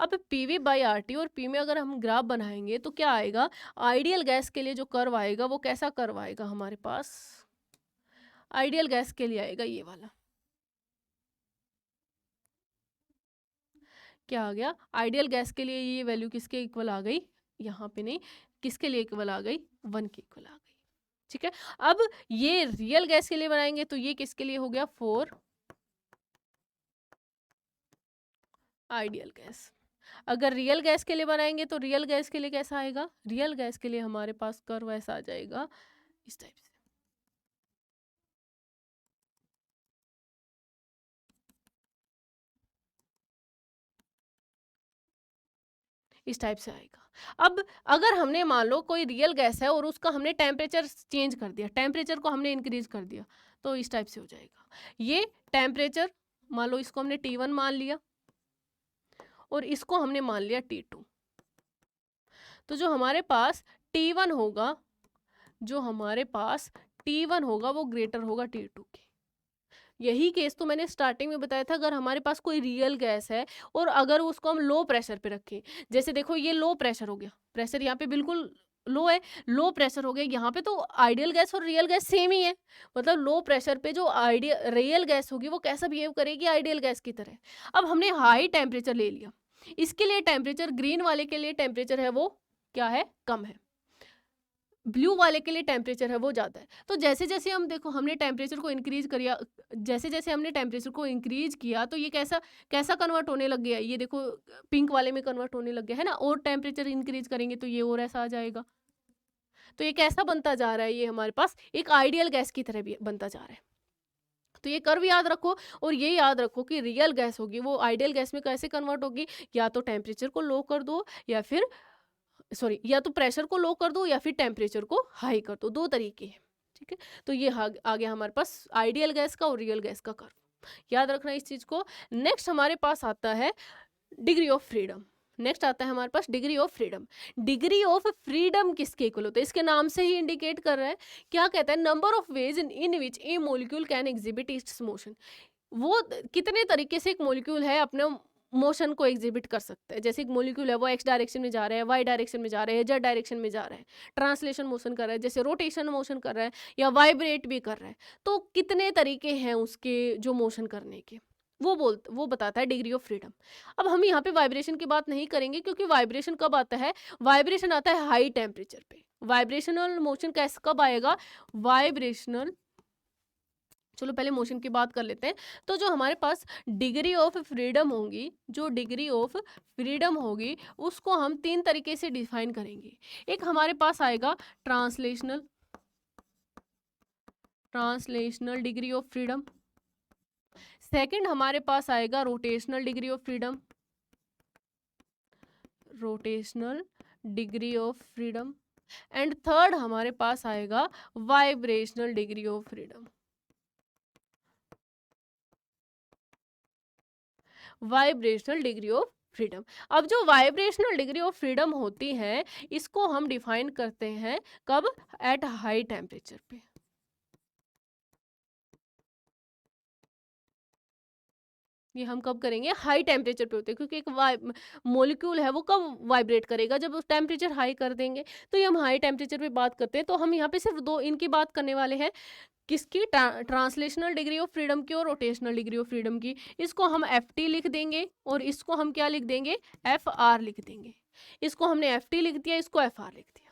अब पीवी बाई आर टी और पी में अगर हम ग्राफ बनाएंगे तो क्या आएगा? आइडियल गैस के लिए जो कर्व आएगा वो कैसा कर्व आएगा हमारे पास? आइडियल गैस के लिए आएगा ये वाला। क्या आ गया? आइडियल गैस के लिए ये वैल्यू किसके इक्वल आ गई? यहाँ पे नहीं, किसके लिए इक्वल आ गई? 1 के इक्वल आ गई, ठीक है। अब ये रियल गैस के लिए बनाएंगे तो ये किसके लिए हो गया? 4 आइडियल गैस। अगर रियल गैस के लिए बनाएंगे तो रियल गैस के लिए कैसा आएगा? रियल गैस के लिए हमारे पास कर्व ऐसा आ जाएगा इस टाइप से। इस टाइप से आएगा। अब अगर हमने मान लो कोई रियल गैस है और उसका हमने टेम्परेचर चेंज कर दिया, टेम्परेचर को हमने इंक्रीज कर दिया, तो इस टाइप से हो जाएगा। ये टेम्परेचर मान लो इसको हमने T1 मान लिया और इसको हमने मान लिया T2। तो जो हमारे पास T1 होगा, जो हमारे पास T1 होगा वो ग्रेटर होगा T2 के। यही केस तो मैंने स्टार्टिंग में बताया था। अगर हमारे पास कोई रियल गैस है और अगर उसको हम लो प्रेशर पे रखें, जैसे देखो ये लो प्रेशर हो गया, प्रेशर यहाँ पे बिल्कुल लो है, लो प्रेशर हो गया। यहाँ पे तो आइडियल गैस और रियल गैस सेम ही है, मतलब लो प्रेशर पे जो आइडियल रियल गैस होगी वो कैसा बिहेव करेगी? आइडियल गैस की तरह। अब हमने हाई टेम्परेचर ले लिया, इसके लिए टेम्परेचर, ग्रीन वाले के लिए टेम्परेचर है वो क्या है? कम है। ब्लू वाले के लिए टेम्परेचर है वो ज़्यादा है। तो जैसे जैसे हम देखो हमने टेम्परेचर को इंक्रीज किया, जैसे जैसे हमने टेम्परेचर को इंक्रीज किया तो ये कैसा कैसा कन्वर्ट होने लग गया? ये देखो पिंक वाले में कन्वर्ट होने लग गया है ना। और टेम्परेचर इंक्रीज करेंगे तो ये और ऐसा आ जाएगा। तो ये कैसा बनता जा रहा है? ये हमारे पास एक आइडियल गैस की तरह भी बनता जा रहा है। तो ये कर्व याद रखो और ये याद रखो कि रियल गैस होगी वो आइडियल गैस में कैसे कन्वर्ट होगी? या तो टेम्परेचर को लो कर दो या फिर सॉरी, या तो प्रेशर को लो कर दो या फिर टेम्परेचर को हाई कर दो, दो तरीके हैं, ठीक है। तो ये आ गया हमारे पास आइडियल गैस का और रियल गैस का कर्व। याद रखना इस चीज को। नेक्स्ट हमारे पास आता है डिग्री ऑफ फ्रीडम। नेक्स्ट आता है हमारे पास degree of freedom. Degree of freedom किसके इक्वल होता है? इसके नाम से ही इंडिकेट कर रहा है। क्या कहता है? Number of ways in which A molecule can exhibit it's motion. वो कितने तरीके से एक मॉलिक्यूल है अपने मोशन को एग्जिबिट कर सकता है। जैसे एक मॉलिक्यूल है वो एक्स डायरेक्शन में जा रहा है, वाई डायरेक्शन में जा रहा है, जेड डायरेक्शन में जा रहा है, ट्रांसलेशन मोशन कर रहा है, जैसे रोटेशन मोशन कर रहा है या वाइब्रेट भी कर रहा है। तो कितने तरीके हैं उसके जो मोशन करने के, वो बताता है डिग्री ऑफ फ्रीडम। अब हम यहाँ पे वाइब्रेशन की बात नहीं करेंगे क्योंकि वाइब्रेशन कब आता है? वाइब्रेशन आता है हाई टेम्परेचर पे। वाइब्रेशनल मोशन कैसे कब आएगा? वाइब्रेशनल, चलो पहले मोशन की बात कर लेते हैं। तो जो हमारे पास डिग्री ऑफ फ्रीडम होगी, जो डिग्री ऑफ फ्रीडम होगी उसको हम 3 तरीके से डिफाइन करेंगे। एक हमारे पास आएगा translational degree of freedom. Second हमारे पास आएगा rotational degree of freedom, rotational degree of freedom. And third हमारे पास आएगा vibrational degree of freedom, vibrational degree of freedom. अब जो वाइब्रेशनल डिग्री ऑफ फ्रीडम होती है इसको हम डिफाइन करते हैं कब? एट हाई टेम्परेचर पे। ये हम कब करेंगे? हाई टेम्परेचर पे होते हैं, क्योंकि एक मॉलिक्यूल है वो कब वाइब्रेट करेगा? जब उस टेम्परेचर हाई कर देंगे। तो ये हम हाई टेम्परेचर पे बात करते हैं। तो हम यहाँ पे सिर्फ दो इनकी बात करने वाले हैं, किसकी? ट्रांसलेशनल डिग्री ऑफ फ्रीडम की और रोटेशनल डिग्री ऑफ फ्रीडम की। इसको हम FT लिख देंगे और इसको हम क्या लिख देंगे? FR लिख देंगे। इसको हमने FT लिख दिया, इसको FR लिख दिया।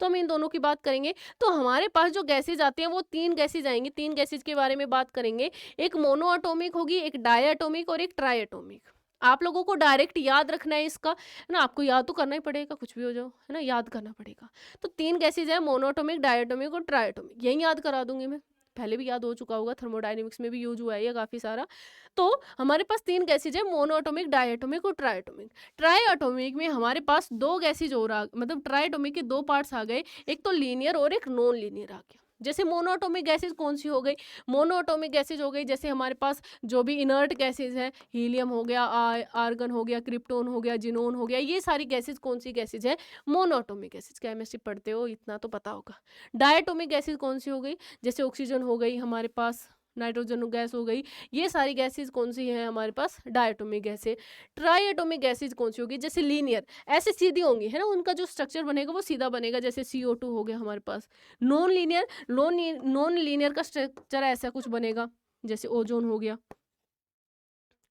तो हम इन दोनों की बात करेंगे। तो हमारे पास जो गैसेज आती हैं वो 3 गैसेज आएंगी। 3 गैसेज के बारे में बात करेंगे। एक मोनो एटॉमिक होगी, एक डाई एटॉमिक और एक ट्राई एटॉमिक। आप लोगों को डायरेक्ट याद रखना है इसका, है ना, आपको याद तो करना ही पड़ेगा, कुछ भी हो जाओ, है ना, याद करना पड़ेगा। तो 3 गैसेज़ हैं, मोनोएटॉमिक, डायटोमिक और ट्राइएटॉमिक, यही याद करा दूँगी मैं, पहले भी याद हो चुका होगा, थर्मोडायनामिक्स में भी यूज़ हुआ है ये काफ़ी सारा। तो हमारे पास 3 गैसेज़ हैं, मोनोएटॉमिक, डायटोमिक और ट्राइएटॉमिक। ट्राइएटॉमिक में हमारे पास 2 गैसेज़ और मतलब ट्राइएटॉमिक के 2 पार्ट्स आ गए, एक तो लीनियर और एक नॉन लीनियर आ गया। जैसे मोनोएटॉमिक गैसेज़ कौन-सी हो गई? मोनोएटॉमिक गैसेज़ हो गई जैसे हमारे पास जो भी इनर्ट गैसेज़ हैं, हीलियम हो गया, आर्गन हो गया, क्रिप्टॉन हो गया, ज़ीनॉन हो गया, ये सारी गैसेज़ कौन-सी गैसेज़ हैं? Monoatomic gases. केमिस्ट्री पढ़ते हो, इतना तो पता होगा। डायटोमिक गैसेज़ कौन-सी हो गई? जैसे ऑक्सीजन हो गई हमारे पास, नाइट्रोजन गैस हो गई, ये सारी गैसेज़ कौन-सी हैं हमारे पास? डायटोमिक गैसें। ट्राइएटोमिक गैसेज़ कौन-सी होगी? जैसे लीनियर, ऐसे सीधी होंगी, है ना? उनका जो स्ट्रक्चर बनेगा वो सीधा बनेगा, जैसे CO2 हो गया हमारे पास। नॉन लीनियर, नॉन लीनियर का स्ट्रक्चर ऐसा कुछ बनेगा, जैसे ओजोन हो गया,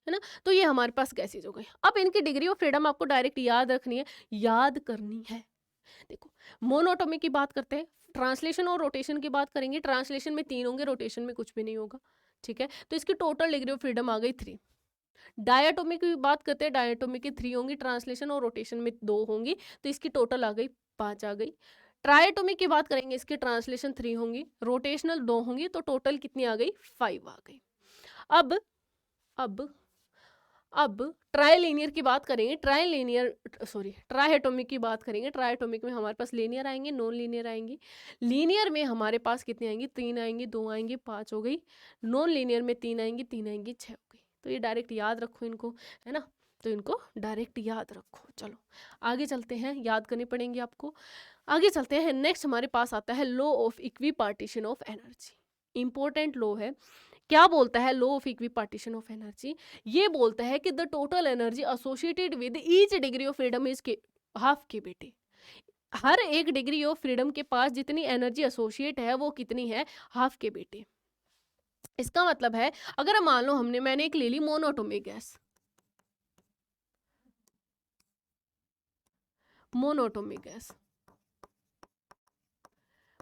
है ना? तो ये हमारे पास गैसेज़ हो गई। अब इनकी डिग्री ऑफ फ्रीडम आपको डायरेक्ट याद रखनी है, याद करनी है। देखो, मोनोटॉमिक की बात करते हैं, ट्रांसलेशन और रोटेशन की बात करेंगे। ट्रांसलेशन में 3 होंगे, रोटेशन में कुछ भी नहीं होगा, ठीक है? तो इसकी टोटल डिग्री ऑफ फ्रीडम आ गई 3। डायटोमिक की बात करते हैं, डायटोमिक की 3 होंगी, ट्रांसलेशन और रोटेशन में 2 होंगी, तो इसकी टोटल आ गई 5 आ गई। ट्राइएटोमिक की बात करेंगे, इसकी ट्रांसलेशन 3 होंगी, रोटेशनल 2 होंगी, तो टोटल कितनी आ गई? 5 आ गई। अब अब अब ट्राइलिनियर की बात करेंगे, ट्राइएटोमिक की बात करेंगे। ट्राइएटोमिक में हमारे पास लीनियर आएंगे, नॉन लीनियर आएंगी। लीनियर में हमारे पास कितनी आएंगी? 3 आएंगी, 2 आएंगी, 5 हो गई। नॉन लीनियर में 3 आएंगी, 3 आएंगी, 6 हो गई। तो ये डायरेक्ट याद रखो इनको, है ना? तो इनको डायरेक्ट याद रखो। चलो आगे चलते हैं, याद करनी पड़ेंगी आपको। आगे चलते हैं, नेक्स्ट हमारे पास आता है law of equi partition of energy. Important law है। क्या बोलता है law of equi partition of energy? ये बोलता है कि the total energy associated with each degree of freedom is के हाफ के बेटे। हर एक डिग्री ऑफ फ्रीडम के पास जितनी एनर्जी एसोसिएट है वो कितनी है? हाफ के बेटे। इसका मतलब है, अगर मान लो मैंने एक ले ली monatomic gas, monatomic gas,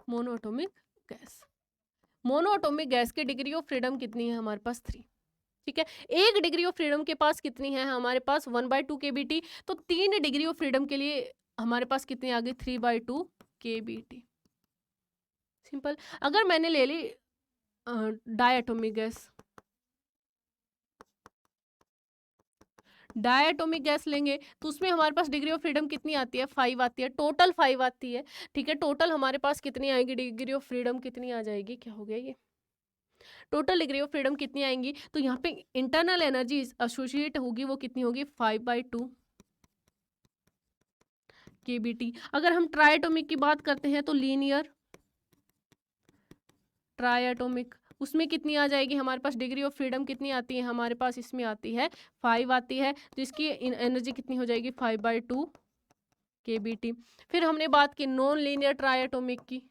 monatomic gas, monatomic gas की डिग्री ऑफ फ्रीडम कितनी है हमारे पास? 3, ठीक है। एक डिग्री ऑफ फ्रीडम के पास कितनी है हमारे पास? 1/2 kBT। तो 3 डिग्री ऑफ फ्रीडम के लिए हमारे पास कितनी आ गई? 3/2 kBT। सिंपल। अगर मैंने ले ली डायटोमिक गैस, डायटोमिक गैस लेंगे तो उसमें हमारे पास डिग्री ऑफ फ्रीडम कितनी आती है? 5 आती है, टोटल 5 आती है, ठीक है। टोटल हमारे पास कितनी आएगी? डिग्री ऑफ फ्रीडम कितनी आ जाएगी? क्या हो गया ये? टोटल डिग्री ऑफ फ्रीडम कितनी आएंगी? तो यहाँ पे इंटरनल एनर्जी एसोसिएट होगी, वो कितनी होगी? 5/2 kBT। अगर हम ट्राइएटोमिक की बात करते हैं तो लीनियर ट्राइएटोमिक, उसमें कितनी आ जाएगी हमारे पास? डिग्री ऑफ फ्रीडम कितनी आती है हमारे पास? इसमें आती है 5 आती है, तो इसकी एनर्जी कितनी हो जाएगी? 5/2 kBT। फिर हमने बात की नॉन लीनियर ट्राइएटोमिक की,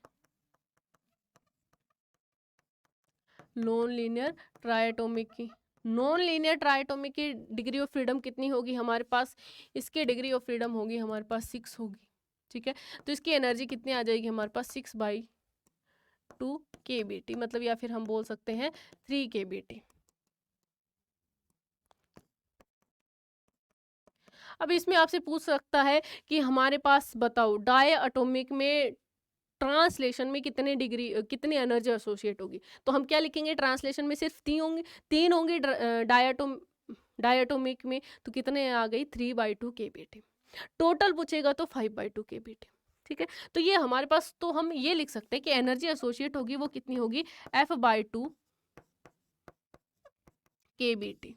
नॉन लीनियर ट्राइएटोमिक की, नॉन लीनियर ट्राइएटोमिक की डिग्री ऑफ फ्रीडम कितनी होगी हमारे पास? इसकी डिग्री ऑफ फ्रीडम होगी हमारे पास 6 होगी, ठीक है। तो इसकी एनर्जी कितनी आ जाएगी हमारे पास? 6/2 kBT, मतलब या फिर हम बोल सकते हैं 3 kBT। अब इसमें आपसे पूछ सकता है कि हमारे पास बताओ डायटोमिक में ट्रांसलेशन में कितनी एनर्जी एसोसिएट होगी? तो हम क्या लिखेंगे? ट्रांसलेशन में सिर्फ 3 होंगी, डायटोमिक में तो कितने आ गई? 3/2 kBT। टोटल पूछेगा तो 5/2 kBT, ठीक है। तो ये हमारे पास, तो हम ये लिख सकते हैं कि एनर्जी एसोसिएट होगी वो कितनी होगी? F/2 kBT,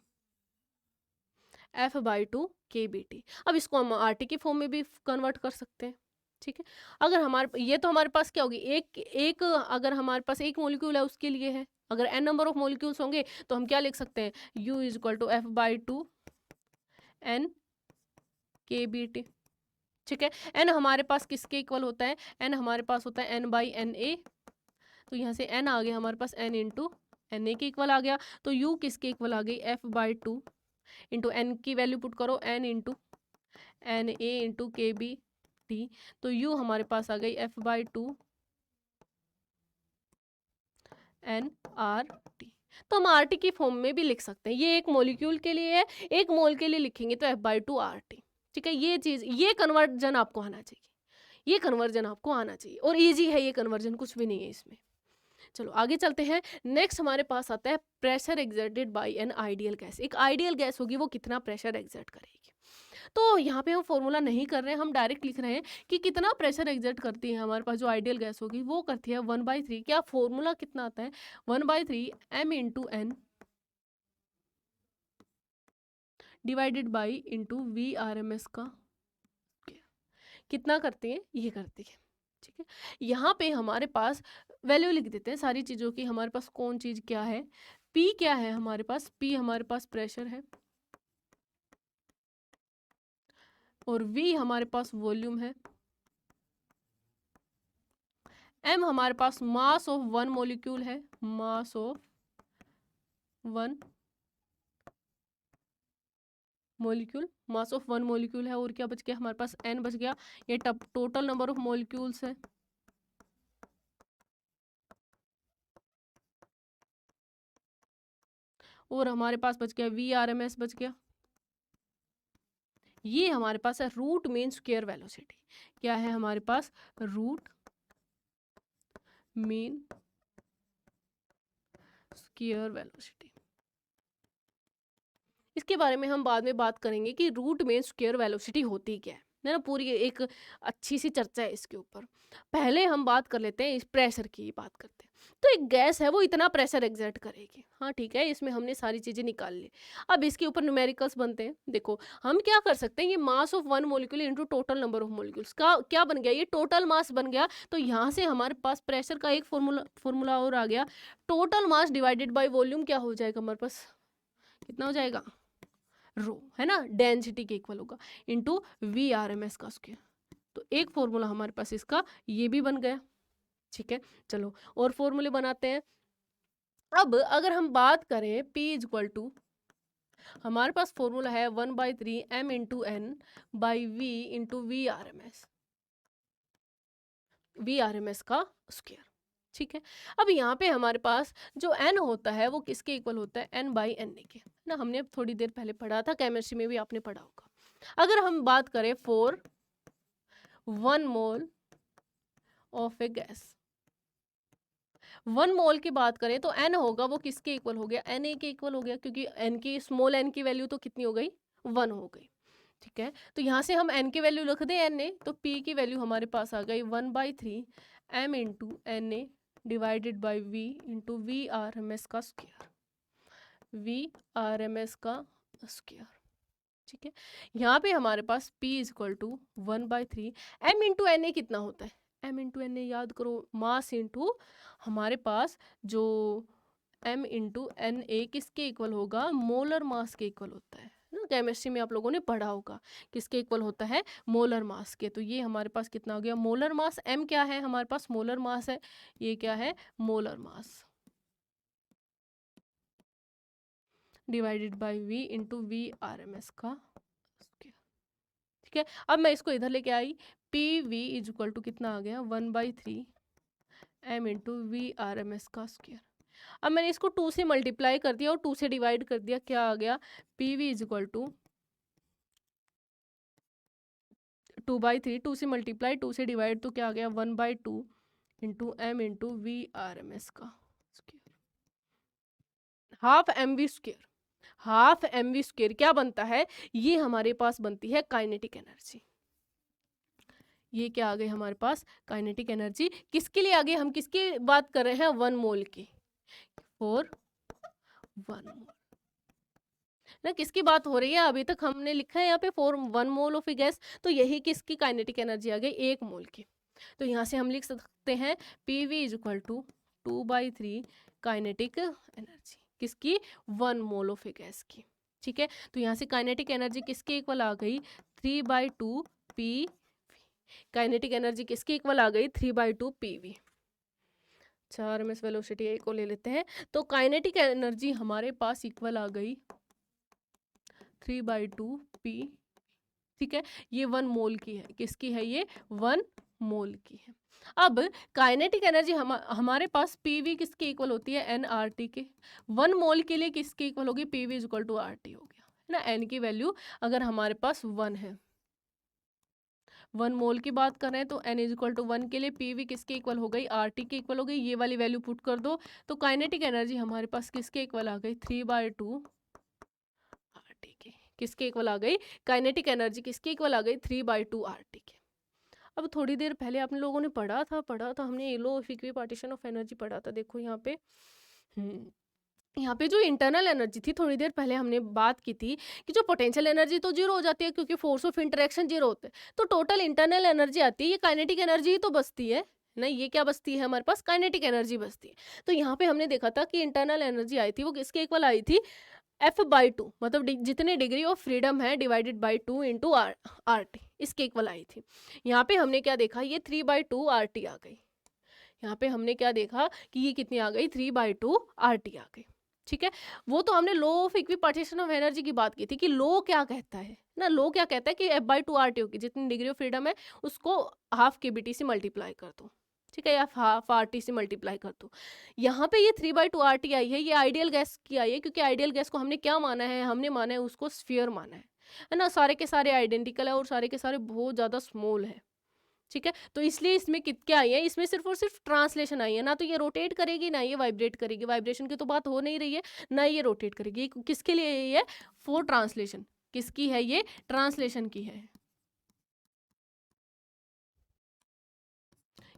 F/2 kBT। अब इसको हम RT की फॉर्म में भी कन्वर्ट कर सकते हैं, ठीक है। अगर हमारे ये तो हमारे पास क्या होगी? एक एक अगर हमारे पास एक मॉलिक्यूल है उसके लिए है, अगर n नंबर ऑफ मॉलिक्यूल्स होंगे तो हम क्या लिख सकते हैं? U = F/2 n kBT, ठीक है। n हमारे पास किसके इक्वल होता है? n हमारे पास होता है n/Na। तो यहाँ से n आ गया हमारे पास, n इंटू Na के इक्वल आ गया। तो u किसके इक्वल आ गई? F/2 इंटू n की वैल्यू पुट करो, n into Na into kBT। तो u हमारे पास आ गई F/2 nRT। तो हम आरटी की फॉर्म में भी लिख सकते हैं। ये एक मॉलिक्यूल के लिए है, एक मोल के लिए लिखेंगे तो F/2 RT। ठीक है, ये चीज, ये कन्वर्जन आपको आना चाहिए, ये कन्वर्जन आपको आना चाहिए, और इजी है ये कन्वर्जन, कुछ भी नहीं है इसमें। चलो आगे चलते हैं। नेक्स्ट हमारे पास आता है pressure exerted by an ideal gas. एक आइडियल गैस होगी, वो कितना प्रेशर एक्सर्ट करेगी। तो यहाँ पे हम फॉर्मूला नहीं कर रहे हैं, हम डायरेक्ट लिख रहे हैं कि कितना प्रेशर एक्सर्ट करती है हमारे पास जो आइडियल गैस होगी, वो करती है 1/3। क्या फॉर्मूला कितना आता है, 1/3 m into N divided by into V R M S का कितना करती है, ये करती है। ठीक है, यहाँ पे हमारे पास वैल्यू लिख देते हैं सारी चीज़ों की। हमारे पास कौन चीज़ क्या है, P क्या है हमारे पास, P हमारे पास प्रेशर है, और V हमारे पास वॉल्यूम है, M हमारे पास मास ऑफ वन मॉलिक्यूल है, mass of one molecule, mass of one molecule है, और क्या बच गया हमारे पास, N बच गया। ये टोटल नंबर ऑफ मॉलिक्यूल्स है, और हमारे पास बच गया VRMS बच गया। ये हमारे पास है रूट मीन स्क्वायर वेलोसिटी। क्या है हमारे पास, रूट मीन स्क्वायर वेलोसिटी। इसके बारे में हम बाद में बात करेंगे कि रूट मीन स्क्वायर वेलोसिटी होती क्या है ना, पूरी एक अच्छी सी चर्चा है इसके ऊपर। पहले हम बात कर लेते हैं इस प्रेशर की, बात करते हैं। तो एक गैस है वो इतना प्रेशर एक्सर्ट करेगी, हाँ ठीक है, इसमें हमने सारी चीजें निकाल ली। अब इसके ऊपर न्यूमेरिकल्स बनते हैं। देखो हम क्या कर सकते हैं, ये mass of one molecule into total number of molecules का क्या बन गया, ये टोटल मास बन गया। तो यहाँ से हमारे पास प्रेशर का एक फॉर्मूला और आ गया, total mass divided by volume क्या हो जाएगा हमारे पास, कितना हो जाएगा, रो, है ना, डेंसिटी के इक्वल होगा इनटू VRMS का स्क्वायर। तो एक फॉर्मूला हमारे पास इसका ये भी बन गया। ठीक है, चलो और फॉर्मूले बनाते हैं। अब अगर हम बात करें P इक्वल टू, हमारे पास फॉर्मूला है 1/3 m into N by V into VRMS का स्क्वायर। ठीक है, अब यहाँ पे हमारे पास जो n होता है वो किसके इक्वल होता है, n/na के, है ना, हमने थोड़ी देर पहले पढ़ा था, केमिस्ट्री में भी आपने पढ़ा होगा। अगर हम बात करें for 1 mole of A gas, 1 मोल की बात करें तो n होगा वो किसके इक्वल हो गया, Na के इक्वल हो गया, क्योंकि n की, स्मॉल n की वैल्यू तो कितनी हो गई, 1 हो गई। ठीक है, तो यहाँ से हम n की वैल्यू लिख दें Na, तो P की वैल्यू हमारे पास आ गई 1/3 m into Na divided by V into VRMS का स्क्वायर, VRMS का स्क्वायर। ठीक है, यहाँ पे हमारे पास P is equal to 1/3 m into Na कितना होता है, m इंटू Na याद करो, मास इंटू हमारे पास जो m इंटू Na किसके इक्वल होगा, मोलर मास के इक्वल होता है ना, केमिस्ट्री में आप लोगों ने पढ़ा होगा किसके इक्वल होता है, मोलर मास के। तो ये हमारे पास कितना हो गया, मोलर मास, m क्या है हमारे पास, मोलर मास है, ये क्या है, molar mass divided by V into VRMS का स्क्वायर। ठीक है, अब मैं इसको इधर लेके आई, PV इज इक्वल टू कितना आ गया, 1/3 m इंटू VRMS का स्क्वायर। अब मैंने इसको 2 से मल्टीप्लाई कर दिया और 2 से डिवाइड कर दिया, क्या आ गया, PV इज इक्वल टू 2/3, 2 से मल्टीप्लाई 2 से डिवाइड, तो क्या आ गया, 1/2 इंटू m इंटू VRMS का square, half mv square. Half mv square क्या बनता है, ये हमारे पास बनती है काइनेटिक एनर्जी। ये क्या आ गई हमारे पास, काइनेटिक एनर्जी। किसके लिए आ गई, हम किसकी बात कर रहे हैं, 1 मोल की, फॉर 1 मोल ना, किसकी बात हो रही है, अभी तक हमने लिखा है यहाँ पे for 1 mole of A gas, तो यही किसकी काइनेटिक एनर्जी आ गई, 1 मोल की। तो यहाँ से हम लिख सकते हैं PV is equal to 2/3 kinetic energy, किसकी, 1 मोल ऑफ ए गैस की। ठीक है, तो यहाँ से काइनेटिक एनर्जी किसके इक्वल आ गई, 3/2 PV। काइनेटिक एनर्जी किसके इक्वल आ गई, 3/2 PV। 4ms वेलोसिटी ए को ले लेते हैं, तो काइनेटिक एनर्जी हमारे पास इक्वल आ गई 3/2 P। ठीक है, ये 1 मोल की है, किसकी है ये, 1 मोल की है। अब काइनेटिक एनर्जी हमारे पास पीवी किसके इक्वल होती है, एन आर टी के। 1 मोल के लिए किसके इक्वल होगी, PV is equal to R T हो गया, है ना। एन की वैल्यू अगर हमारे पास 1 है, 1 मोल की बात कर रहे हैं, तो एन इज इक्वल टू 1 के लिए पीवी किसके इक्वल हो गई, आर टी के इक्वल हो गई। ये वाली वैल्यू पुट कर दो तो काइनेटिक एनर्जी हमारे पास किसके इक्वल आ गई, 3/2 आर टी के। किसके इक्वल आ गई, काइनेटिक एनर्जी किसके इक्वल आ गई, 3/2 आर टी के। अब थोड़ी देर पहले आप लोगों ने पढ़ा था हमने लो ऑफ इक्विपार्टीशन ऑफ एनर्जी पढ़ा था। देखो यहाँ पे यहाँ पे जो इंटरनल एनर्जी थी, थोड़ी देर पहले हमने बात की थी कि जो पोटेंशियल एनर्जी तो जीरो हो जाती है क्योंकि फोर्स ऑफ इंटरेक्शन जीरो होते हैं, तो टोटल इंटरनल एनर्जी आती है, ये काइनेटिक एनर्जी ही तो बचती है ना। ये क्या बचती है हमारे पास, काइनेटिक एनर्जी बचती है। तो यहाँ पे हमने देखा था कि इंटरनल एनर्जी आई थी वो किसके इक्वल आई थी, F/2, मतलब जितने डिग्री ऑफ फ्रीडम है divided by 2 into R T, इसके इक्वल आई थी। यहाँ पे हमने क्या देखा, ये 3/2 आर टी आ गई। यहाँ पे हमने क्या देखा कि ये कितनी आ गई, 3/2 आर टी आ गई। ठीक है, वो तो हमने लो ऑफ इक्विपार्टीशन ऑफ एनर्जी की बात की थी कि लो क्या कहता है ना, लो क्या कहता है कि F/2 आर टी होगी, जितनी डिग्री ऑफ फ्रीडम है उसको हाफ KBT से मल्टीप्लाई कर दो, ठीक है, या हाफ आर टी से मल्टीप्लाई कर दो। यहाँ पे ये 3/2 आर टी आई है, ये आइडियल गैस की आई है, क्योंकि आइडियल गैस को हमने क्या माना है, हमने माना है उसको स्फीयर माना है ना। सारे के सारे आइडेंटिकल है और सारे के सारे बहुत ज़्यादा स्मॉल है, ठीक है। तो इसलिए इसमें क्या आई है, इसमें सिर्फ और सिर्फ ट्रांसलेशन आई है, ना तो ये रोटेट करेगी ना ये वाइब्रेट करेगी, वाइब्रेशन की तो बात हो नहीं रही है, ना ये रोटेट करेगी। किसके लिए ये, फॉर ट्रांसलेशन। किसकी है ये, ट्रांसलेशन की है,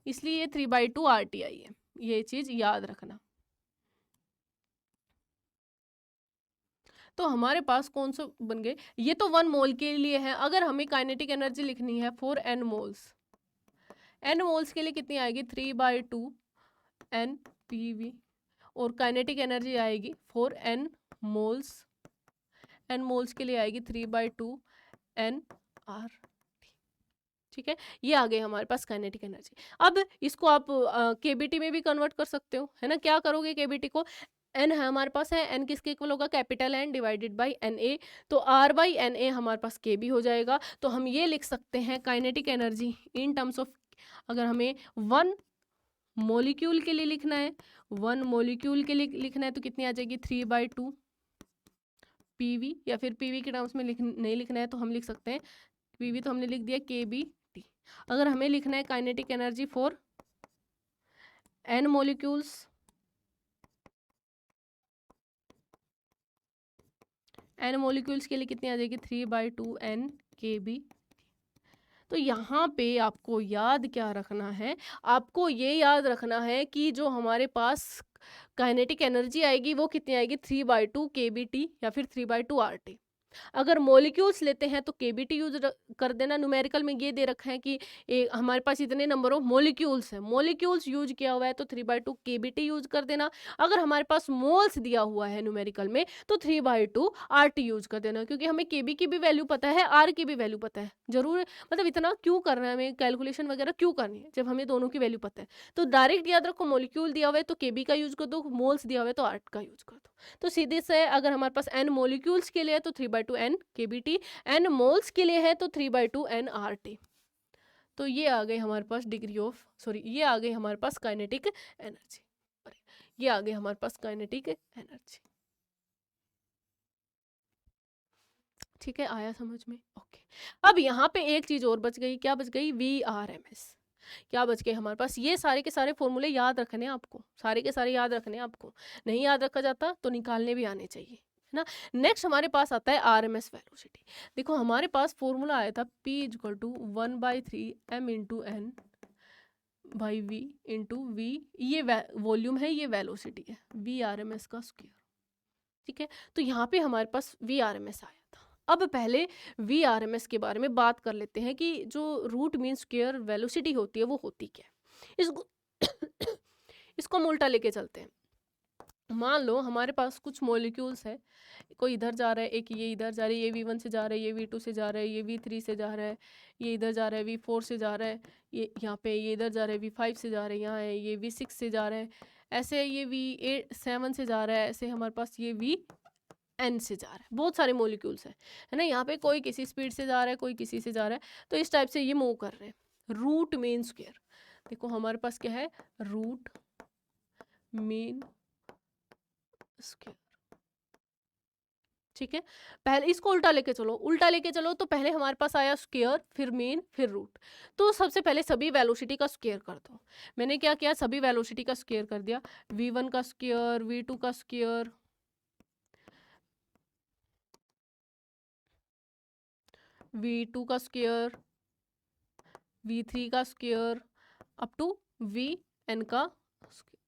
इसलिए ये 3/2 आर टी आई है, ये चीज याद रखना। तो हमारे पास कौन सा बन गए, ये तो 1 मोल के लिए है। अगर हमें काइनेटिक एनर्जी लिखनी है for n moles, n moles के लिए कितनी आएगी, 3/2 n पीवी, और काइनेटिक एनर्जी आएगी for n moles, n moles के लिए आएगी 3/2 n आर। ठीक है, ये आ गई हमारे पास काइनेटिक एनर्जी। अब इसको आप केबीटी में भी कन्वर्ट कर सकते हो, है ना। क्या करोगे, केबीटी को, एन है हमारे पास है, एन किसके इक्वल होगा, capital N divided by N A, तो आर बाई एन ए हमारे पास के बी हो जाएगा। तो हम ये लिख सकते हैं kinetic energy in terms of, अगर हमें 1 मोलिक्यूल के लिए लिखना है, 1 मोलिक्यूल के लिए लिखना है तो कितनी आ जाएगी, 3/2 पीवी, या फिर पीवी के टर्म्स में नहीं लिखना है तो हम लिख सकते हैं, पीवी तो हमने लिख दिया के बी टी। अगर हमें लिखना है kinetic energy for N molecules, N molecules के लिए कितनी आ जाएगी, 3/2 एन के बी। तो यहाँ पे आपको याद क्या रखना है, आपको ये याद रखना है कि जो हमारे पास काइनेटिक एनर्जी आएगी वो कितनी आएगी, 3/2 KBT या फिर 3/2 RT। अगर मॉलिक्यूल्स लेते हैं तो केबीटी यूज कर देना। न्यूमेरिकल में ये दे रखा है कि हमारे पास इतने नंबर ऑफ मॉलिक्यूल्स हैं, मॉलिक्यूल्स यूज किया हुआ है तो 3/2 केबीटी यूज कर देना। अगर हमारे पास मोल्स दिया हुआ है न्यूमेरिकल में तो 3/2 आरटी यूज कर देना, क्योंकि हमें केबी की भी वैल्यू पता है, आर की भी वैल्यू पता है। जरूर मतलब इतना क्यों करना है हमें, कैलकुलेशन वगैरह क्यों करनी है जब हमें दोनों की वैल्यू पता है। तो डायरेक्ट याद रखो, मॉलिक्यूल दिया हुआ है तो केबी का यूज कर दो, मोल्स दिया हुआ है तो आर का यूज कर दो। तो सीधे से अगर हमारे पास एन मॉलिक्यूल्स के लिए है तो 3/2 एन केबीटी, एन मोल्स के लिए है तो 3/2 एन आर टी। तो ये आ गई हमारे पास डिग्री ऑफ, सॉरी ये आ गई हमारे पास काइनेटिक एनर्जी, ये आ गई हमारे पास काइनेटिक एनर्जी। ठीक है, आया समझ में, ओके। अब यहाँ पे एक चीज और बच गई, क्या बच गई, VRMS। क्या बच गए हमारे पास, ये सारे के सारे फॉर्मूले याद रखने हैं आपको, सारे के सारे याद रखने हैं आपको, नहीं याद रखा जाता तो निकालने भी आने चाहिए, है ना। नेक्स्ट हमारे पास आता है RMS वेलोसिटी। देखो हमारे पास फॉर्मूला आया था P = 1/3 m × n by v × v, ये वॉल्यूम है, ये वेलोसिटी है, VRMS का स्क्वायर। ठीक है, तो यहाँ पे हमारे पास VRMS आया था। अब पहले VRMS के बारे में बात कर लेते हैं कि जो रूट मीन स्क्वायर वेलोसिटी होती है वो होती क्या है। इसको इसको हम उल्टा लेके चलते हैं। मान लो हमारे पास कुछ मॉलिक्यूल्स है, कोई इधर जा रहा है, एक ये इधर जा रही है, ये V1 से जा रहा है, ये V2 से जा रहा है, ये V3 से जा रहा है, ये इधर जा रहा है, V4 से जा रहा है, ये यहाँ पे ये इधर जा रहा है, V5 से जा रहा है, यहाँ है ये V6 से जा रहा है, ऐसे ये V7 से जा रहा है, ऐसे हमारे पास ये VN से जा रहा है। बहुत सारे मॉलिक्यूल्स है ना, यहाँ पे कोई किसी स्पीड से जा रहा है, कोई किसी से जा रहा है, तो इस टाइप से ये मूव कर रहे हैं। Root mean square. देखो हमारे पास क्या है, रूट मीन स्क्वायर। ठीक है, पहले इसको उल्टा लेके चलो, उल्टा लेके चलो तो पहले हमारे पास आया स्क्वायर, फिर मीन, फिर रूट। तो सबसे पहले सभी वेलोसिटी का स्क्वायर कर दो। मैंने क्या किया, सभी वेलोसिटी का स्क्वायर कर दिया। v1 का स्क्वायर, v2 का स्क्वायर, v2 का स्क्वायर, v3 का स्क्वायर, अप टू vn का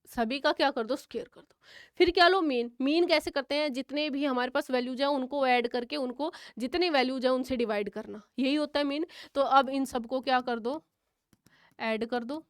सभी का क्या कर दो, स्क्वायर कर दो। फिर क्या लो, मीन। मीन कैसे करते हैं, जितने भी हमारे पास वैल्यूज हैं उनको ऐड करके उनको जितने वैल्यूज हैं उनसे डिवाइड करना, यही होता है मीन। तो अब इन सबको क्या कर दो, ऐड कर दो।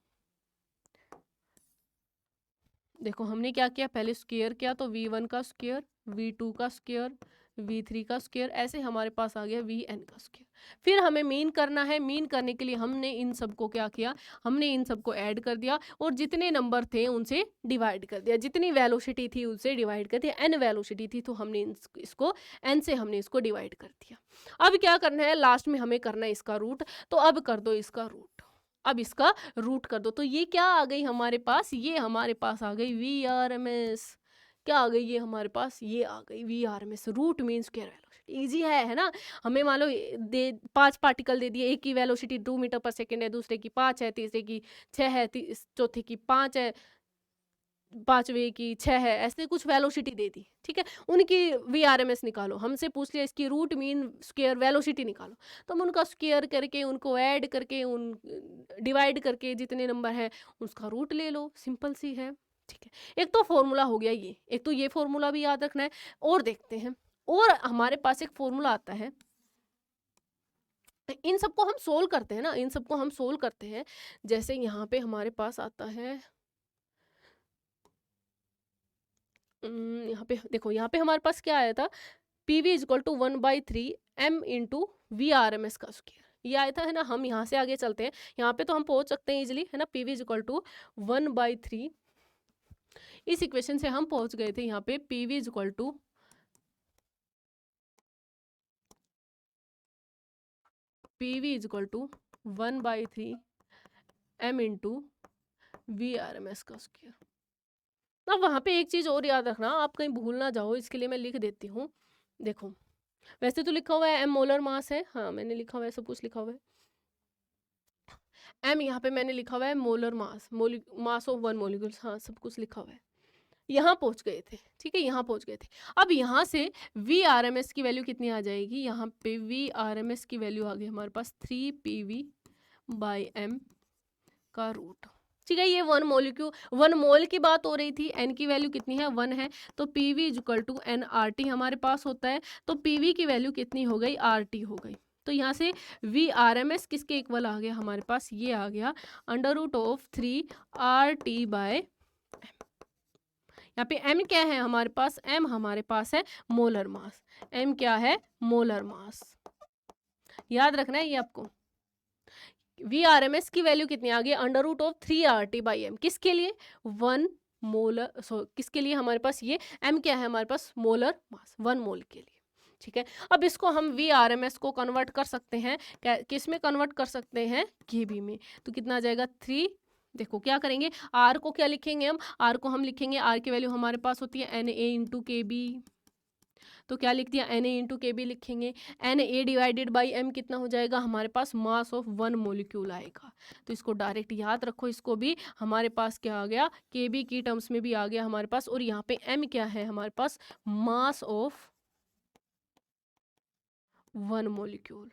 देखो हमने क्या किया, पहले स्क्वायर किया तो v1 का स्क्वायर, v2 का स्क्वायर, v3 का स्क्वायर, ऐसे हमारे पास आ गया vn का स्क्वायर। फिर हमें मीन करना है। मीन करने के लिए हमने इन सबको क्या किया, हमने इन सबको ऐड कर दिया और जितने नंबर थे उनसे डिवाइड कर दिया, जितनी वेलोसिटी थी उनसे डिवाइड कर दिया। n वेलोसिटी थी तो हमने इसको n से हमने इसको डिवाइड कर दिया। अब क्या करना है, लास्ट में हमें करना है इसका रूट। तो अब कर दो इसका रूट, अब इसका रूट कर दो। तो ये क्या आ गई हमारे पास, ये हमारे पास आ गई VRMS। क्या आ गई ये हमारे पास, ये आ गई VRMS, root mean square velocity. Easy है ना। हमें मान लो दे 5 पार्टिकल दे दिए, एक की वेलोसिटी 2 मीटर पर सेकेंड है, दूसरे की 5 है, तीसरे की 6 है, चौथे की 5 है, पांचवे की 6 है, ऐसे कुछ वेलोसिटी दे दी। ठीक है, उनकी VRMS निकालो। हमसे पूछ लिया इसकी रूट मीन स्क्वायर वेलोसिटी निकालो, तो हम उनका स्क्वायर करके उनको ऐड करके उन डिवाइड करके जितने नंबर है उसका रूट ले लो, सिंपल सी है। ठीक है, एक तो फॉर्मूला हो गया ये, एक तो ये फॉर्मूला भी याद रखना है। और देखते हैं, और हमारे पास एक फॉर्मूला आता है, इन सबको हम सोल्व करते हैं ना, इन सबको हम सोल्व करते हैं। जैसे यहाँ पे हमारे पास आता है, यहाँ पे देखो, यहाँ पे हमारे पास क्या आया था, PV is equal to 1/3 m into VRMS का स्क्वायर, ये आया था, है ना। हम यहाँ से आगे चलते हैं, यहाँ पे तो हम पहुंच सकते हैं इजिली, है ना। PV इजक्वल टू 1/3, इस इक्वेशन से हम पहुंच गए थे यहाँ पे PV is equal to 1/3 m into VRMS का स्क्वायर। अब वहाँ पे एक चीज़ और याद रखना, आप कहीं भूल ना जाओ, इसके लिए मैं लिख देती हूँ। देखो वैसे तो लिखा हुआ है m मोलर मास है, हाँ मैंने लिखा हुआ है, सब कुछ लिखा हुआ है। m यहाँ पे मैंने लिखा हुआ है molar mass, mass of 1 molecules, हाँ सब कुछ लिखा हुआ है। यहाँ पहुँच गए थे, ठीक है, यहाँ पहुँच गए थे। अब यहाँ से VRMS की वैल्यू कितनी आ जाएगी, यहाँ पे VRMS की वैल्यू आ गई हमारे पास 3PV/m का रूट। ठीक है, ये 1 मोल की बात हो रही थी, n की वैल्यू कितनी है, 1 है, तो PV इक्वल टू nRT हमारे पास होता है। तो PV की वैल्यू कितनी हो गई, RT हो गई। तो यहाँ से VRMS किसके इक्वल आ गया हमारे पास, ये आ गया √3RT/m। यहाँ पे m क्या है हमारे पास, m हमारे पास है मोलर मास। m क्या है, मोलर मास, याद रखना है ये आपको। VRMS की वैल्यू कितनी आ गई, √3RT/m, किसके लिए, 1 मोलर, किसके लिए हमारे पास ये m क्या है हमारे पास, मोलर मास, 1 मोल के लिए। ठीक है, अब इसको हम VRMS को कन्वर्ट कर सकते हैं, किस में कन्वर्ट कर सकते हैं, kb में। तो कितना आ जाएगा 3, देखो क्या करेंगे, r को क्या लिखेंगे हम, r को हम लिखेंगे, r की वैल्यू हमारे पास होती है Na इंटू kb। तो क्या लिख दिया, Na इंटू kb लिखेंगे। Na डिवाइडेड बाई m कितना हो जाएगा हमारे पास, मास ऑफ 1 मोलिक्यूल आएगा। तो इसको डायरेक्ट याद रखो, इसको भी हमारे पास क्या आ गया, kb की टर्म्स में भी आ गया हमारे पास। और यहाँ पे m क्या है हमारे पास, मास ऑफ 1 मोलिक्यूल।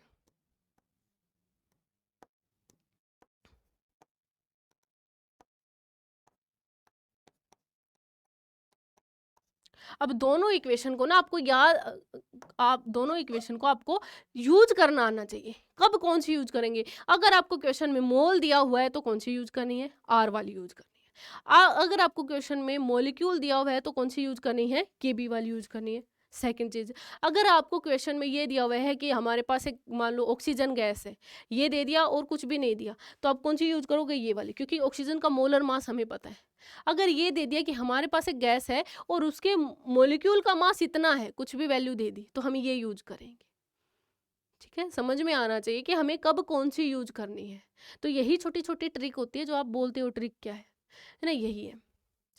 अब दोनों इक्वेशन को ना आपको याद, आप दोनों इक्वेशन को आपको यूज करना आना चाहिए। कब कौन सी यूज करेंगे, अगर आपको क्वेश्चन में मोल दिया हुआ है तो कौन सी यूज करनी है, आर वाली यूज करनी है। अगर आपको क्वेश्चन में मॉलिक्यूल दिया हुआ है तो कौन सी यूज करनी है, केबी वाली यूज करनी है। सेकंड चीज, अगर आपको क्वेश्चन में ये दिया हुआ है कि हमारे पास एक मान लो ऑक्सीजन गैस है, ये दे दिया और कुछ भी नहीं दिया, तो आप कौन सी यूज करोगे, ये वाली, क्योंकि ऑक्सीजन का मोलर मास हमें पता है। अगर ये दे दिया कि हमारे पास एक गैस है और उसके मॉलिक्यूल का मास इतना है, कुछ भी वैल्यू दे दी, तो हम ये यूज करेंगे। ठीक है, समझ में आना चाहिए कि हमें कब कौन सी यूज करनी है। तो यही छोटी छोटी ट्रिक होती है जो आप बोलते हो ट्रिक क्या है ना, यही है।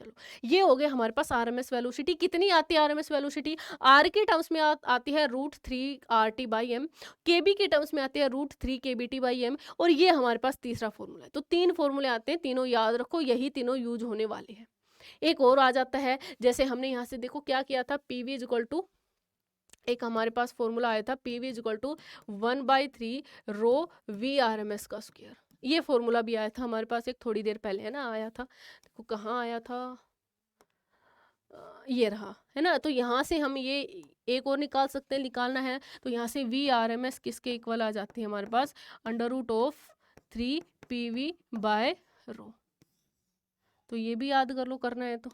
चलो, ये हो गए हमारे पास आरएमएस वेलोसिटी। कितनी आती है आरएमएस वेलोसिटी? आर के टर्म्स में आती है √3 RT/m, केबी के टर्म्स में आती है √3 KBT/m, और ये हमारे पास तीसरा फॉर्मूला है। तो 3 फॉर्मूले आते हैं, तीनों याद रखो, यही तीनों यूज होने वाले हैं। एक और आ जाता है, जैसे हमने यहाँ से देखो क्या किया था, पीवी इज इक्वल टू, एक हमारे पास फॉर्मूला आया था, PV is equal to 1/3 rho V RMS का स्क्वायर। ये फॉर्मूला भी आया था हमारे पास एक थोड़ी देर पहले, है ना, आया था। देखो कहाँ आया था, ये रहा, है ना। तो यहाँ से हम ये एक और निकाल सकते हैं, निकालना है तो यहाँ से वी RMS किसके इक्वल आ जाती है हमारे पास, √3 PV/रो। तो ये भी याद कर लो, करना है तो।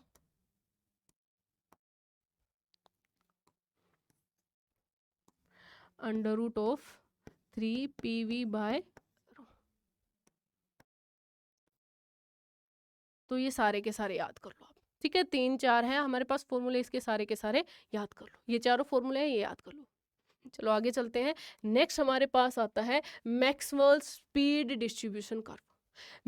√3 PV/रो। तो ये सारे के सारे याद कर लो आप, ठीक है। 3-4 हैं हमारे पास फॉर्मूले, इसके सारे के सारे याद कर लो, ये चारों फॉर्मूले हैं, ये याद कर लो। चलो आगे चलते हैं। नेक्स्ट हमारे पास आता है Maxwell speed distribution curve.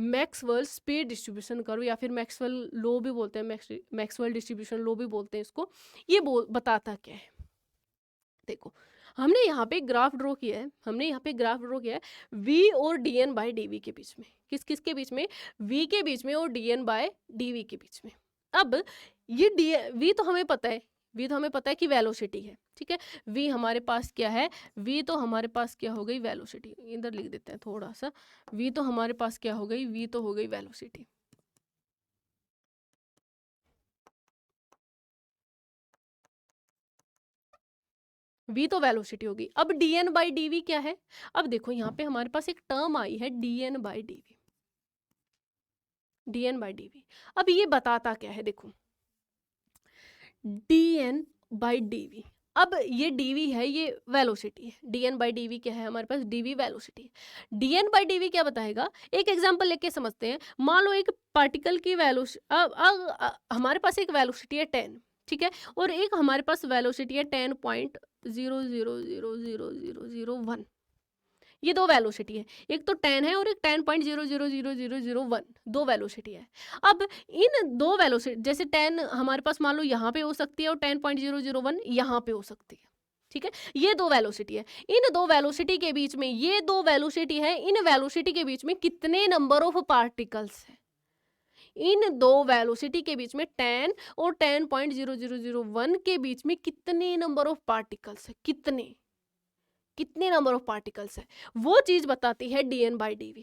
Maxwell speed distribution curve या फिर मैक्सवेल लॉ भी बोलते हैं, मैक्सवेल डिस्ट्रीब्यूशन लॉ भी बोलते हैं इसको। ये बताता क्या है, देखो हमने यहाँ पे ग्राफ ड्रॉ किया है, वी और dN/dV के बीच में। किस किस के बीच में? v के बीच में और dN/dV के बीच में। अब ये v तो हमें पता है, कि वेलोसिटी है, ठीक है। v हमारे पास क्या है, v तो हमारे पास क्या हो गई, वेलोसिटी। इधर लिख देते हैं थोड़ा सा, v तो हमारे पास क्या हो गई, v तो हो गई वेलोसिटी। v तो वेलोसिटी होगी। अब dN/dV क्या है? अब देखो यहाँ पे हमारे पास एक टर्म आई है dN/dV। अब ये बताता क्या है, देखो dN/dV। अब ये dV है, ये वेलोसिटी है। dN/dV क्या है हमारे पास, dV वेलोसिटी है। dN/dV क्या बताएगा, एक एग्जांपल लेके समझते हैं। मान लो एक पार्टिकल की वेलोसिटी, अब हमारे पास एक वेलोसिटी है 10, ठीक है, और एक हमारे पास वेलोसिटी है 10.00000001। ये दो वेलोसिटी है, एक तो 10 है और एक 10.000001, दो वेलोसिटी है। अब इन दो वेलोसिटी, जैसे 10 हमारे पास मान लो यहाँ पे हो सकती है और 10.001 यहाँ पे हो सकती है, ठीक है। ये दो वेलोसिटी है, इन दो वेलोसिटी के बीच में, ये दो वेलोसिटी है, इन वेलोसिटी के बीच में कितने नंबर ऑफ पार्टिकल्स है? इन दो वेलोसिटी के बीच में 10 और 10.0001 के बीच में कितने नंबर ऑफ पार्टिकल्स है, कितने नंबर ऑफ पार्टिकल्स है, वो चीज बताती है dN/dV,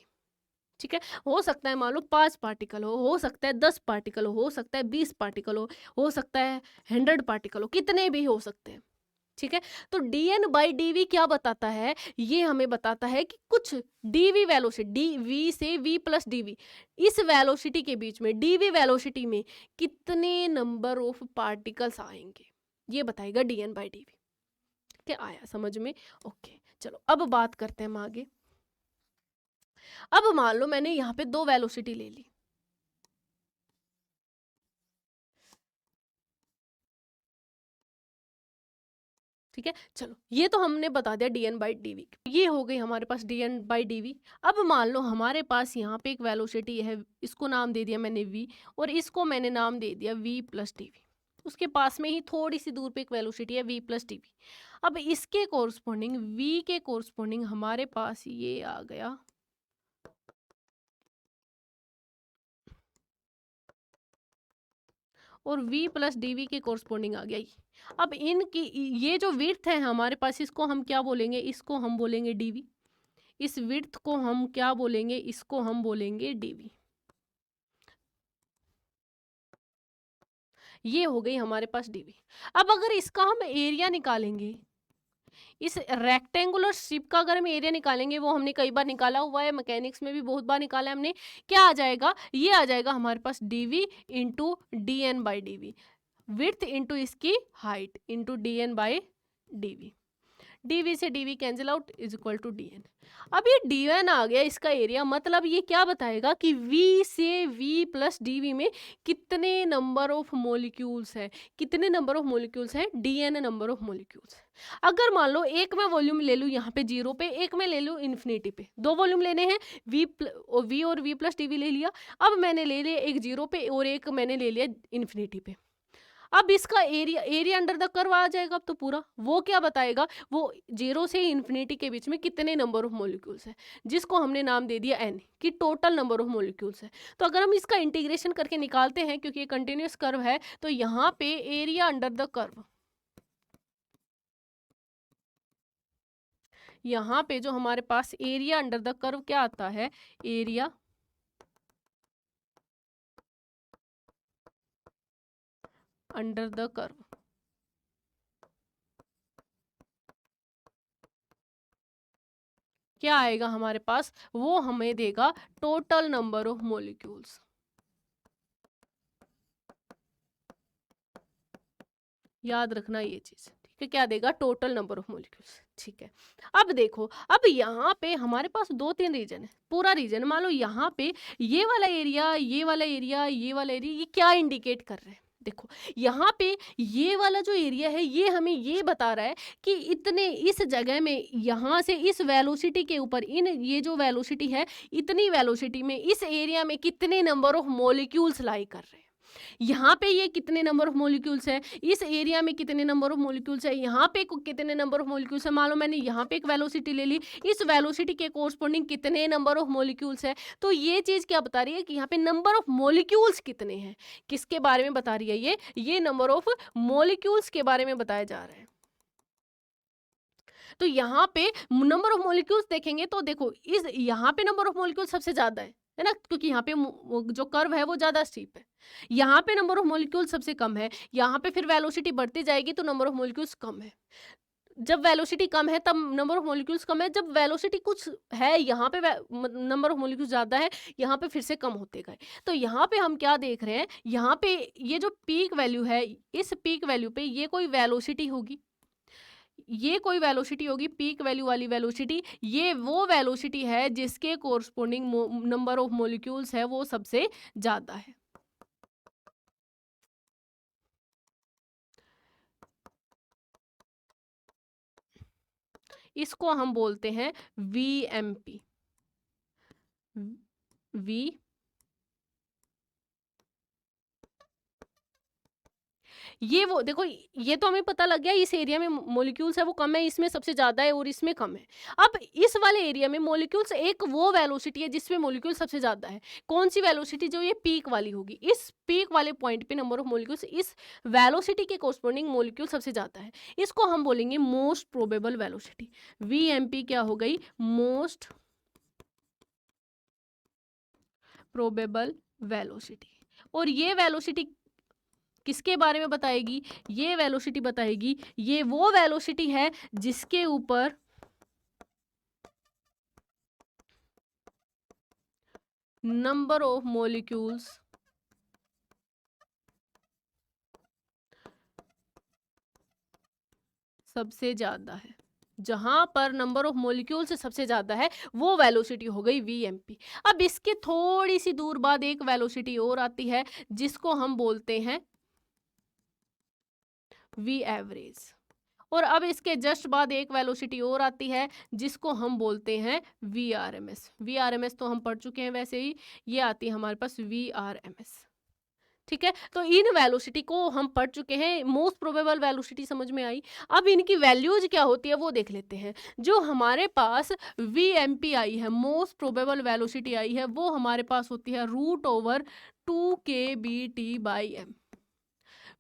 ठीक है। हो सकता है मान लो 5 पार्टिकल हो सकता है 10 पार्टिकल हो सकता है 20 पार्टिकल हो सकता है 100 पार्टिकल हो, कितने भी हो सकते हैं, ठीक है। तो dN/dV क्या बताता है, ये हमें बताता है कि कुछ dV वेलोसिटी, dV से v + dV, इस वेलोसिटी के बीच में, dV वेलोसिटी में कितने नंबर ऑफ पार्टिकल्स आएंगे, ये बताएगा dN/dV। क्या आया समझ में? ओके, चलो अब बात करते हैं हम आगे। अब मान लो मैंने यहाँ पे दो वेलोसिटी ले ली, ठीक है। चलो ये तो हमने बता दिया dN/dV, ये हो गई हमारे पास dN/dV। अब मान लो हमारे पास यहाँ पे एक वेलोसिटी है, इसको नाम दे दिया मैंने v, और इसको मैंने नाम दे दिया v + dv। उसके पास में ही थोड़ी सी दूर पे एक वेलोसिटी है v + dv। अब इसके कोरस्पॉन्डिंग, v के कोरस्पॉन्डिंग हमारे पास ये आ गया, और v + dv के कोरस्पॉन्डिंग आ गया ये। अब इनकी ये जो विड्थ है हमारे पास, इसको हम क्या बोलेंगे, इसको हम बोलेंगे dv। इस विड्थ को हम क्या बोलेंगे, इसको हम बोलेंगे dv। ये हो गई हमारे पास dv। अब अगर इसका हम एरिया निकालेंगे, इस रेक्टेंगुलर शिप का अगर हम एरिया निकालेंगे, वो हमने कई बार निकाला हुआ है, मैकेनिक्स में भी बहुत बार निकाला है हमने। क्या आ जाएगा, ये आ जाएगा हमारे पास dv into dN/dv, width into इसकी हाइट इंटू dN/dv। डीवी से DV cancel out is equal to D N. अब ये डी एन आ गया इसका एरिया, मतलब ये क्या बताएगा कि वी से वी प्लस डी में कितने नंबर ऑफ मोलिक्यूल्स हैं, कितने नंबर ऑफ मोलिक्यूल्स हैं, D N number of molecules. अगर मान लो एक मैं वॉल्यूम ले लूँ यहाँ पे 0 पे, एक मैं ले लूँ इन्फिनिटी पे, दो वॉल्यूम लेने हैं, वी और वी प्लस डी ले लिया। अब मैंने ले लिया एक 0 पे और एक मैंने ले लिया इन्फिनिटी पे। अब इसका एरिया अंडर द कर्व आ जाएगा। अब तो पूरा वो क्या बताएगा, वो 0 से इन्फिनिटी के बीच में कितने नंबर ऑफ मॉलिक्यूल्स है, जिसको हमने नाम दे दिया n, कि टोटल नंबर ऑफ मॉलिक्यूल्स है। तो अगर हम इसका इंटीग्रेशन करके निकालते हैं, क्योंकि ये कंटिन्यूअस कर्व है, तो यहाँ पे एरिया अंडर द कर्व, यहाँ पे जो हमारे पास एरिया अंडर द कर्व क्या आता है, एरिया अंडर द कर्व क्या आएगा हमारे पास, वो हमें देगा टोटल नंबर ऑफ मॉलिक्यूल्स। याद रखना ये चीज, ठीक है, क्या देगा, टोटल नंबर ऑफ मॉलिक्यूल्स। ठीक है, अब देखो, अब यहाँ पे हमारे पास 2-3 रीजन है, पूरा रीजन मान लो यहाँ पे ये वाला एरिया, ये वाला एरिया, ये वाला एरिया, ये क्या इंडिकेट कर रहे हैं, देखो यहाँ पे ये वाला जो एरिया है ये हमें ये बता रहा है कि इतने इस जगह में, यहाँ से इस वेलोसिटी के ऊपर, इन ये जो वेलोसिटी है, इतनी वेलोसिटी में इस एरिया में कितने नंबर ऑफ मॉलिक्यूल्स लाई कर रहे हैं। यहाँ पे ये कितने नंबर ऑफ मॉलिक्यूल्स है, इस एरिया में कितने नंबर ऑफ मॉलिक्यूल्स है, यहाँ पे कितने नंबर ऑफ मॉलिक्यूल्स है। मान लो मैंने यहाँ पे एक वेलोसिटी ले ली, इस वेलोसिटी के कोरस्पॉन्डिंग कितने नंबर ऑफ मॉलिक्यूल्स है। तो ये चीज क्या बता रही है कि यहाँ पे नंबर ऑफ मॉलिक्यूल्स कितने हैं, किसके बारे में बता रही है, ये नंबर ऑफ मॉलिक्यूल्स के बारे में बताया जा रहा है। तो यहाँ पे नंबर ऑफ मॉलिक्यूल्स देखेंगे तो देखो, इस यहाँ पे नंबर ऑफ मॉलिक्यूल्स सबसे ज्यादा है ना, क्योंकि यहाँ पे जो कर्व है वो ज्यादा स्टीप है। यहाँ पे नंबर ऑफ मॉलिक्यूल्स सबसे कम है, यहाँ पे फिर वेलोसिटी बढ़ती जाएगी तो नंबर ऑफ मॉलिक्यूल्स कम है। जब वेलोसिटी कम है तब नंबर ऑफ मॉलिक्यूल्स कम है, जब वेलोसिटी कुछ है यहाँ पे नंबर ऑफ मॉलिक्यूल्स ज्यादा है, यहाँ पे फिर से कम होते गए। तो यहाँ पे हम क्या देख रहे हैं, यहाँ पे ये जो पीक वैल्यू है, इस पीक वैल्यू पे ये कोई वेलोसिटी होगी, ये कोई वेलोसिटी होगी, पीक वैल्यू वाली वेलोसिटी, ये वो वेलोसिटी है जिसके कोरस्पोंडिंग नंबर ऑफ मॉलिक्यूल्स है वो सबसे ज्यादा है। इसको हम बोलते हैं VMP। वी ये वो देखो, ये तो हमें पता लग गया इस एरिया में मॉलिक्यूल्स है वो कम है, इसमें सबसे ज्यादा है और इसमें कम है। अब इस वाले एरिया में मॉलिक्यूल्स, एक वो वेलोसिटी है जिसमें मॉलिक्यूल सबसे ज्यादा है, कौन सी वेलोसिटी, जो ये पीक वाली होगी, इस पीक वाले पॉइंट पे नंबर ऑफ मॉलिक्यूल्स, इस वेलोसिटी के कोरस्पॉन्डिंग मॉलिक्यूल सबसे ज्यादा है, इसको हम बोलेंगे मोस्ट प्रोबेबल वेलोसिटी। VMP क्या हो गई, मोस्ट प्रोबेबल वेलोसिटी। और ये वेलोसिटी किसके बारे में बताएगी, ये वेलोसिटी बताएगी, ये वो वेलोसिटी है जिसके ऊपर नंबर ऑफ मॉलिक्यूल्स सबसे ज्यादा है, जहां पर नंबर ऑफ मॉलिक्यूल्स सबसे ज्यादा है वो वेलोसिटी हो गई VMP। अब इसके थोड़ी सी दूर बाद एक वेलोसिटी और आती है जिसको हम बोलते हैं V एवरेज, और अब इसके जस्ट बाद एक वेलोसिटी और आती है जिसको हम बोलते हैं VRMS। VRMS तो हम पढ़ चुके हैं वैसे ही, ये आती है हमारे पास VRMS। ठीक है, तो इन वेलोसिटी को हम पढ़ चुके हैं, मोस्ट प्रोबेबल वेलोसिटी समझ में आई। अब इनकी वैल्यूज क्या होती है वो देख लेते हैं। जो हमारे पास VMP आई है, मोस्ट प्रोबेबल वेलोसिटी आई है, वो हमारे पास होती है √2kBT/m।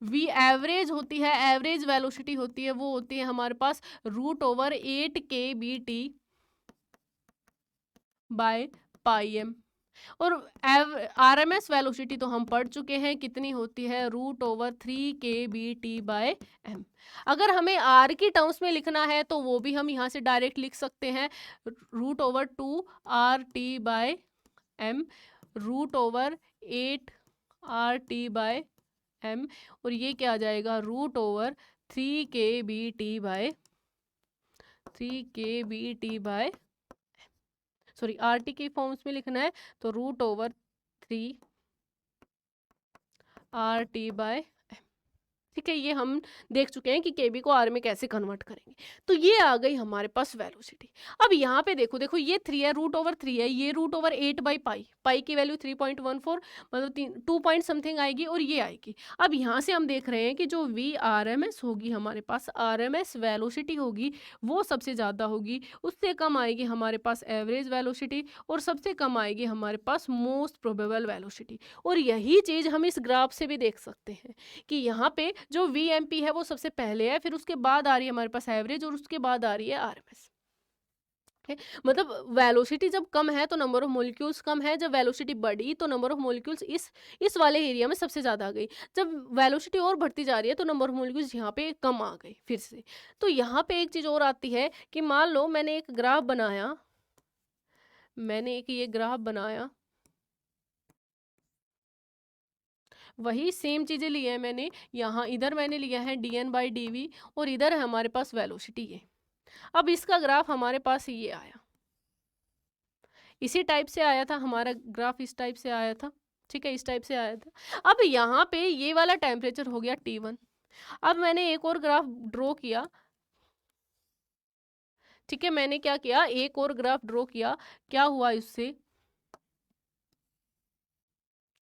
वी एवरेज होती है, एवरेज वेलोसिटी होती है, वो होती है हमारे पास √8kBT/πm। और RMS वेलोसिटी तो हम पढ़ चुके हैं, कितनी होती है, √3kBT/m। अगर हमें R की टर्म्स में लिखना है तो वो भी हम यहाँ से डायरेक्ट लिख सकते हैं, √2RT/m, √8RT/m, और ये क्या आ जाएगा, √3kBT/m। 3kBT/, सॉरी RT के फॉर्म्स में लिखना है तो √3 RT/, ठीक है। ये हम देख चुके हैं कि केबी को आर में कैसे कन्वर्ट करेंगे। तो ये आ गई हमारे पास वेलोसिटी। अब यहाँ पे देखो देखो ये 3 है, √3 है, ये √8/पाई, पाई की वैल्यू 3.14 मतलब 2 पॉइंट समथिंग आएगी और ये आएगी। अब यहाँ से हम देख रहे हैं कि जो VRMS होगी हमारे पास, RMS वेलोसिटी होगी वो सबसे ज़्यादा होगी, उससे कम आएगी हमारे पास एवरेज वेलोसिटी और सबसे कम आएगी हमारे पास मोस्ट प्रोबेबल वेलोसिटी। और यही चीज़ हम इस ग्राफ से भी देख सकते हैं कि यहाँ पे जो VMP है वो सबसे पहले है, फिर उसके बाद आ रही है हमारे पास एवरेज और उसके बाद आ रही है RMS। मतलब वेलोसिटी जब कम है तो नंबर ऑफ मॉलिक्यूल्स कम है, जब वेलोसिटी बढ़ी तो नंबर ऑफ मॉलिक्यूल्स इस वाले एरिया में सबसे ज़्यादा आ गई, जब वेलोसिटी और बढ़ती जा रही है तो नंबर ऑफ मॉलिक्यूल्स यहाँ पे कम आ गई फिर से। तो यहाँ पे एक चीज़ और आती है कि मान लो मैंने एक ग्राफ बनाया, ये ग्राफ बनाया, वही सेम चीज़ें ली है मैंने, यहाँ इधर मैंने लिया है dN/dV और इधर है हमारे पास वेलोसिटी ये। अब इसका ग्राफ हमारे पास ये आया, इसी टाइप से आया था हमारा ग्राफ, इस टाइप से आया था, ठीक है, इस टाइप से आया था। अब यहाँ पे ये वाला टेम्परेचर हो गया T1। अब मैंने एक और ग्राफ ड्रॉ किया, ठीक है, मैंने क्या किया, एक और ग्राफ ड्रॉ किया, क्या हुआ इससे,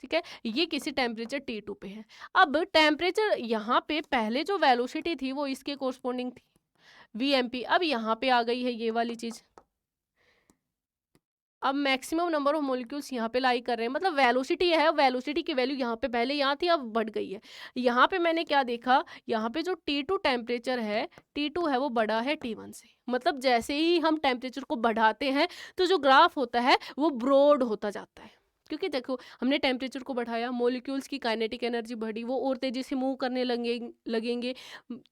ठीक है, ये किसी टेम्परेचर T2 पे है। अब टेम्परेचर यहाँ पे पहले जो वेलोसिटी थी वो इसके कोरस्पोंडिंग थी VMP, अब यहाँ पे आ गई है ये वाली चीज। अब मैक्सिमम नंबर ऑफ मॉलिक्यूल्स यहाँ पे लाई कर रहे हैं, मतलब वेलोसिटी है, वेलोसिटी की वैल्यू यहाँ पे पहले यहाँ थी अब बढ़ गई है। यहाँ पे मैंने क्या देखा, यहाँ पे जो T2 टेम्परेचर है, T2 है वो बड़ा है T1 से, मतलब जैसे ही हम टेम्परेचर को बढ़ाते हैं तो जो ग्राफ होता है वो ब्रॉड होता जाता है, क्योंकि देखो हमने टेम्परेचर को बढ़ाया, मॉलिक्यूल्स की काइनेटिक एनर्जी बढ़ी, वो और तेजी से मूव करने लगेंगे,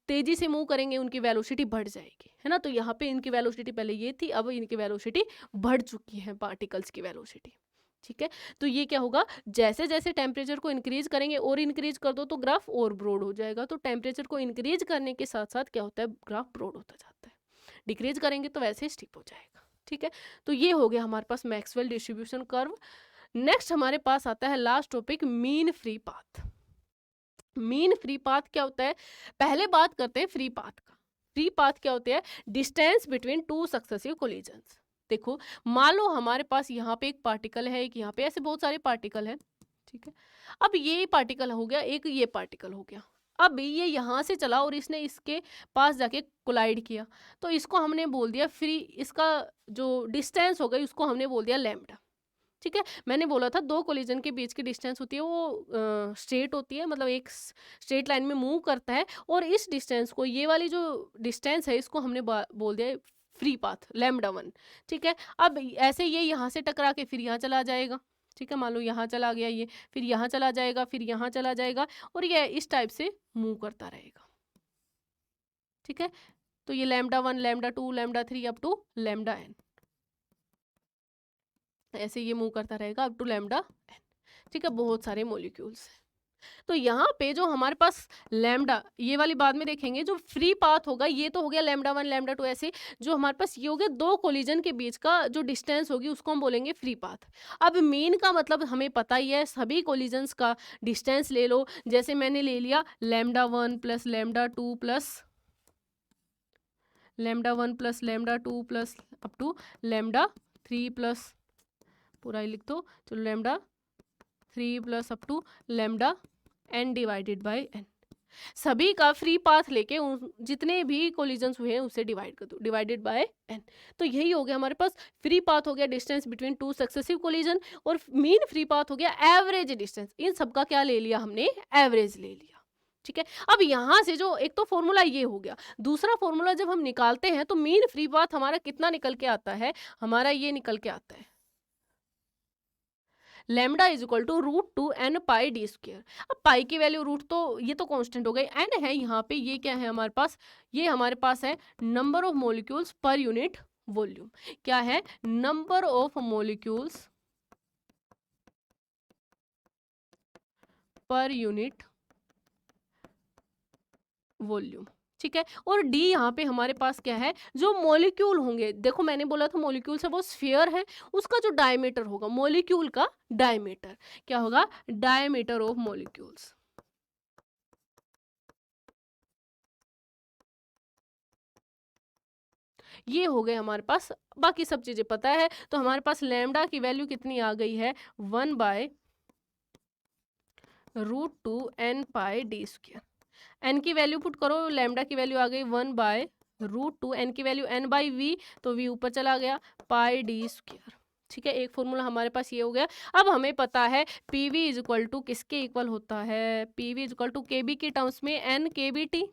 तेजी से मूव करेंगे, उनकी वेलोसिटी बढ़ जाएगी, है ना। तो यहाँ पे इनकी वेलोसिटी पहले ये थी, अब इनकी वेलोसिटी बढ़ चुकी है, पार्टिकल्स की वेलोसिटी, ठीक है। तो ये क्या होगा, जैसे जैसे टेम्परेचर को इंक्रीज करेंगे और इंक्रीज कर दो तो ग्राफ और ब्रॉड हो जाएगा। तो टेम्परेचर को इंक्रीज करने के साथ साथ क्या होता है, ग्राफ ब्रॉड होता जाता है, डिक्रीज करेंगे तो वैसे स्टिप हो जाएगा, ठीक है। तो ये हो गया हमारे पास मैक्सवेल डिस्ट्रीब्यूशन कर्व। नेक्स्ट हमारे पास आता है last topic, mean free path. Mean free path क्या होता है, पहले बात करते हैं फ्री पाथ का। फ्री पाथ क्या होते हैं, distance between two successive collisions. देखो मान लो हमारे पास यहाँ पे एक पार्टिकल है, एक यहाँ पे, ऐसे बहुत सारे पार्टिकल है, ठीक है। अब ये पार्टिकल हो गया, एक ये पार्टिकल हो गया, अब ये यहाँ से चला और इसने इसके पास जाके कोलाइड किया, तो इसको हमने बोल दिया फ्री, इसका जो डिस्टेंस हो गई उसको हमने बोल दिया लैम्डा, ठीक है। मैंने बोला था दो कोलिजन के बीच की डिस्टेंस होती है वो स्ट्रेट होती है, मतलब एक स्ट्रेट लाइन में मूव करता है, और इस डिस्टेंस को, ये वाली जो डिस्टेंस है, इसको हमने बोल दिया फ्री पाथ λ1, ठीक है। अब ऐसे ये यहाँ से टकरा के फिर यहाँ चला जाएगा, ठीक है, मान लो यहाँ चला गया ये, फिर यहाँ चला जाएगा, फिर यहाँ चला जाएगा, और ये इस टाइप से मूव करता रहेगा, ठीक है। तो ये λ1 λ2 λ3 अप टू λn, ऐसे ये मूव करता रहेगा अप टू λn, ठीक है, बहुत सारे मॉलिक्यूल्स हैं। तो यहाँ पे जो हमारे पास लैम्डा, ये वाली बाद में देखेंगे, जो फ्री पाथ होगा ये तो हो गया λ1 λ2, ऐसे जो हमारे पास ये हो गया दो कोलिजन के बीच का जो डिस्टेंस होगी उसको हम बोलेंगे फ्री पाथ। अब मीन का मतलब हमें पता ही है, सभी कोलिजन्स का डिस्टेंस ले लो, जैसे मैंने ले लिया λ1 plus λ2 plus λ1 plus λ2 plus up to λ3 plus, पूरा ही लिख दो, चलो λ3 plus up to λn divided by n। सभी का फ्री पाथ लेके जितने भी कोलिजन्स हुए हैं उससे डिवाइड कर दो, डिवाइडेड बाय n। तो यही हो गया हमारे पास, फ्री पाथ हो गया distance between two successive collision, और मीन फ्री पाथ हो गया एवरेज डिस्टेंस। इन सबका क्या ले लिया हमने, एवरेज ले लिया, ठीक है। अब यहाँ से जो एक तो फॉर्मूला ये हो गया, दूसरा फॉर्मूला जब हम निकालते हैं तो मीन फ्री पाथ हमारा कितना निकल के आता है, हमारा ये निकल के आता है lambda is equal to √2n pi d square. अब पाई की वैल्यू रूट, तो ये तो कांस्टेंट हो गई, n है यहाँ पे, ये क्या है हमारे पास, ये हमारे पास है number of molecules per unit volume. क्या है, number of molecules per unit volume, ठीक है। और डी यहाँ पे हमारे पास क्या है, जो मॉलिक्यूल होंगे, देखो मैंने बोला था मॉलिक्यूल से वो स्फीयर है, उसका जो डायमीटर होगा, मॉलिक्यूल का डायमीटर क्या होगा, डायमीटर ऑफ मॉलिक्यूल्स। ये हो गए हमारे पास, बाकी सब चीजें पता है। तो हमारे पास लैम्डा की वैल्यू कितनी आ गई है, 1/√2 n पाई डी स्क्वायर। एन की वैल्यू पुट करो, लैम्डा की वैल्यू आ गई 1/√2, एन की वैल्यू n/v, तो v ऊपर चला गया, पाई डी स्क्वायर। ठीक है, एक फॉर्मूला हमारे पास ये हो गया। अब हमें पता है pv इज इक्वल टू किसके इक्वल होता है, pv is equal to kb के टर्म्स में n kbt।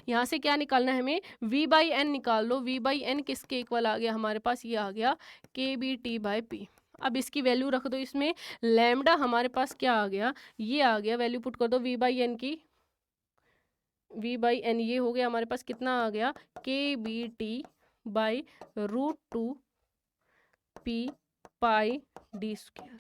यहाँ से क्या निकालना है हमें, v/n निकाल लो, v/n किसके इक्वल आ गया हमारे पास, ये आ गया kbt/p। अब इसकी वैल्यू रख दो इसमें, लैम्डा हमारे पास क्या आ गया, ये आ गया, वैल्यू पुट कर दो v/n की, v/n ये हो गया हमारे पास, कितना आ गया, kbt/√2 p पाई डी स्क्वायर।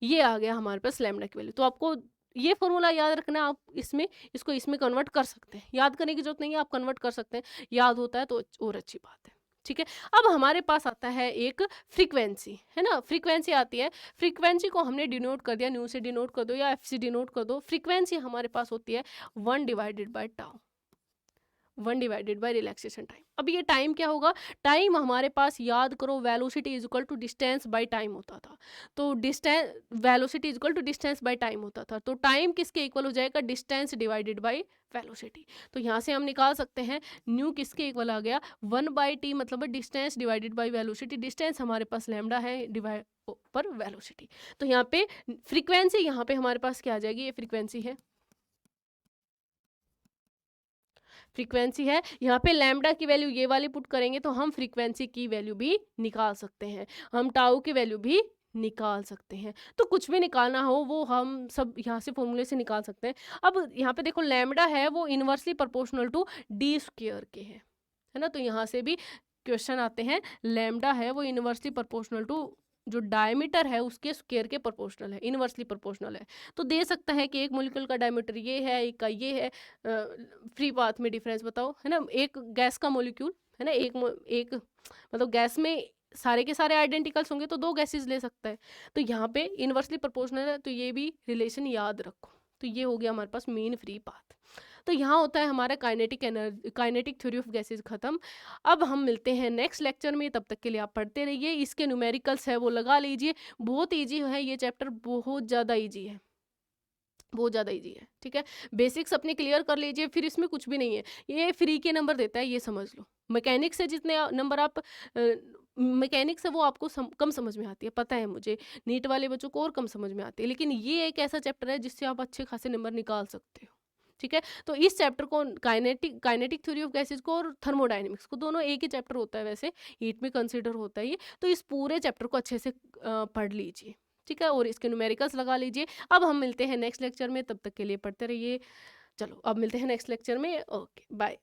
ये आ गया हमारे पास लैम्डा की वैल्यू। तो आपको ये फॉर्मूला याद रखना, आप इसमें इसको इसमें कन्वर्ट कर सकते हैं, याद करने की जरूरत नहीं है, आप कन्वर्ट कर सकते हैं, याद होता है तो और अच्छी बात है। ठीक है, अब हमारे पास आता है एक फ्रीक्वेंसी, है ना, फ्रीक्वेंसी आती है। फ्रीक्वेंसी को हमने डिनोट कर दिया, न्यू से डिनोट कर दो या एफ से डिनोट कर दो। फ्रीक्वेंसी हमारे पास होती है 1/टाउ, 1/, रिलैक्सेशन टाइम। अब ये टाइम क्या होगा, टाइम हमारे पास याद करो, velocity is equal to distance by time होता था। तो distance, velocity is equal to distance by time होता था, तो टाइम किसके इक्वल हो जाएगा, डिस्टेंस डिवाइडेड बाय वेलोसिटी। तो यहाँ से हम निकाल सकते हैं न्यू किसके इक्वल आ गया, 1/t, मतलब distance divided by velocity. Distance हमारे पास लैम्डा है, डिवाइड पर वेलोसिटी। तो यहाँ पे फ्रीक्वेंसी, यहाँ पे हमारे पास क्या आ जाएगी, ये फ्रीक्वेंसी है, फ्रीक्वेंसी है। यहाँ पे लैम्डा की वैल्यू ये वाली पुट करेंगे तो हम फ्रीक्वेंसी की वैल्यू भी निकाल सकते हैं, हम टाउ की वैल्यू भी निकाल सकते हैं। तो कुछ भी निकालना हो वो हम सब यहाँ से फॉर्मूले से निकाल सकते हैं। अब यहाँ पे देखो लैम्डा है वो inversely proportional to D square के है ना, तो यहाँ से भी क्वेश्चन आते हैं, लैम्डा है वो इनवर्सली प्रोपोर्शनल टू जो डायमीटर है उसके स्क्वायर के प्रोपोर्शनल है, इनवर्सली प्रोपोर्शनल है। तो दे सकता है कि एक मॉलिक्यूल का डायमीटर ये है, एक का ये है। फ्री पाथ में डिफरेंस बताओ, है ना, एक गैस का मॉलिक्यूल है ना, एक मतलब गैस में सारे के सारे आइडेंटिकल्स होंगे तो दो गैसेस ले सकता है। तो यहाँ पे इनवर्सली प्रोपोर्शनल है, तो ये भी रिलेशन याद रखो। तो ये हो गया हमारे पास मेन फ्री पाथ। तो यहाँ होता है हमारा काइनेटिक थ्योरी ऑफ गैसेस खत्म। अब हम मिलते हैं नेक्स्ट लेक्चर में, तब तक के लिए आप पढ़ते रहिए। इसके न्यूमेरिकल्स है वो लगा लीजिए, बहुत ईजी है ये चैप्टर, बहुत ज़्यादा ईजी है, बहुत ज़्यादा ईजी है। ठीक है, बेसिक्स अपने क्लियर कर लीजिए, फिर इसमें कुछ भी नहीं है, ये फ्री के नंबर देता है, ये समझ लो। मैकेनिक्स से जितने नंबर आप मैकेनिक्स है वो आपको कम समझ में आती है, पता है मुझे, नीट वाले बच्चों को और कम समझ में आती है, लेकिन ये एक ऐसा चैप्टर है जिससे आप अच्छे खासे नंबर निकाल सकते हो। ठीक है, तो इस चैप्टर को काइनेटिक थ्योरी ऑफ गैसेस को और थर्मोडायनेमिक्स को, दोनों एक ही चैप्टर होता है, वैसे हीट में कंसीडर होता है ये। तो इस पूरे चैप्टर को अच्छे से पढ़ लीजिए। ठीक है, और इसके न्यूमेरिकल्स लगा लीजिए। अब हम मिलते हैं नेक्स्ट लेक्चर में, तब तक के लिए पढ़ते रहिए। चलो अब मिलते हैं नेक्स्ट लेक्चर में, ओके बाय।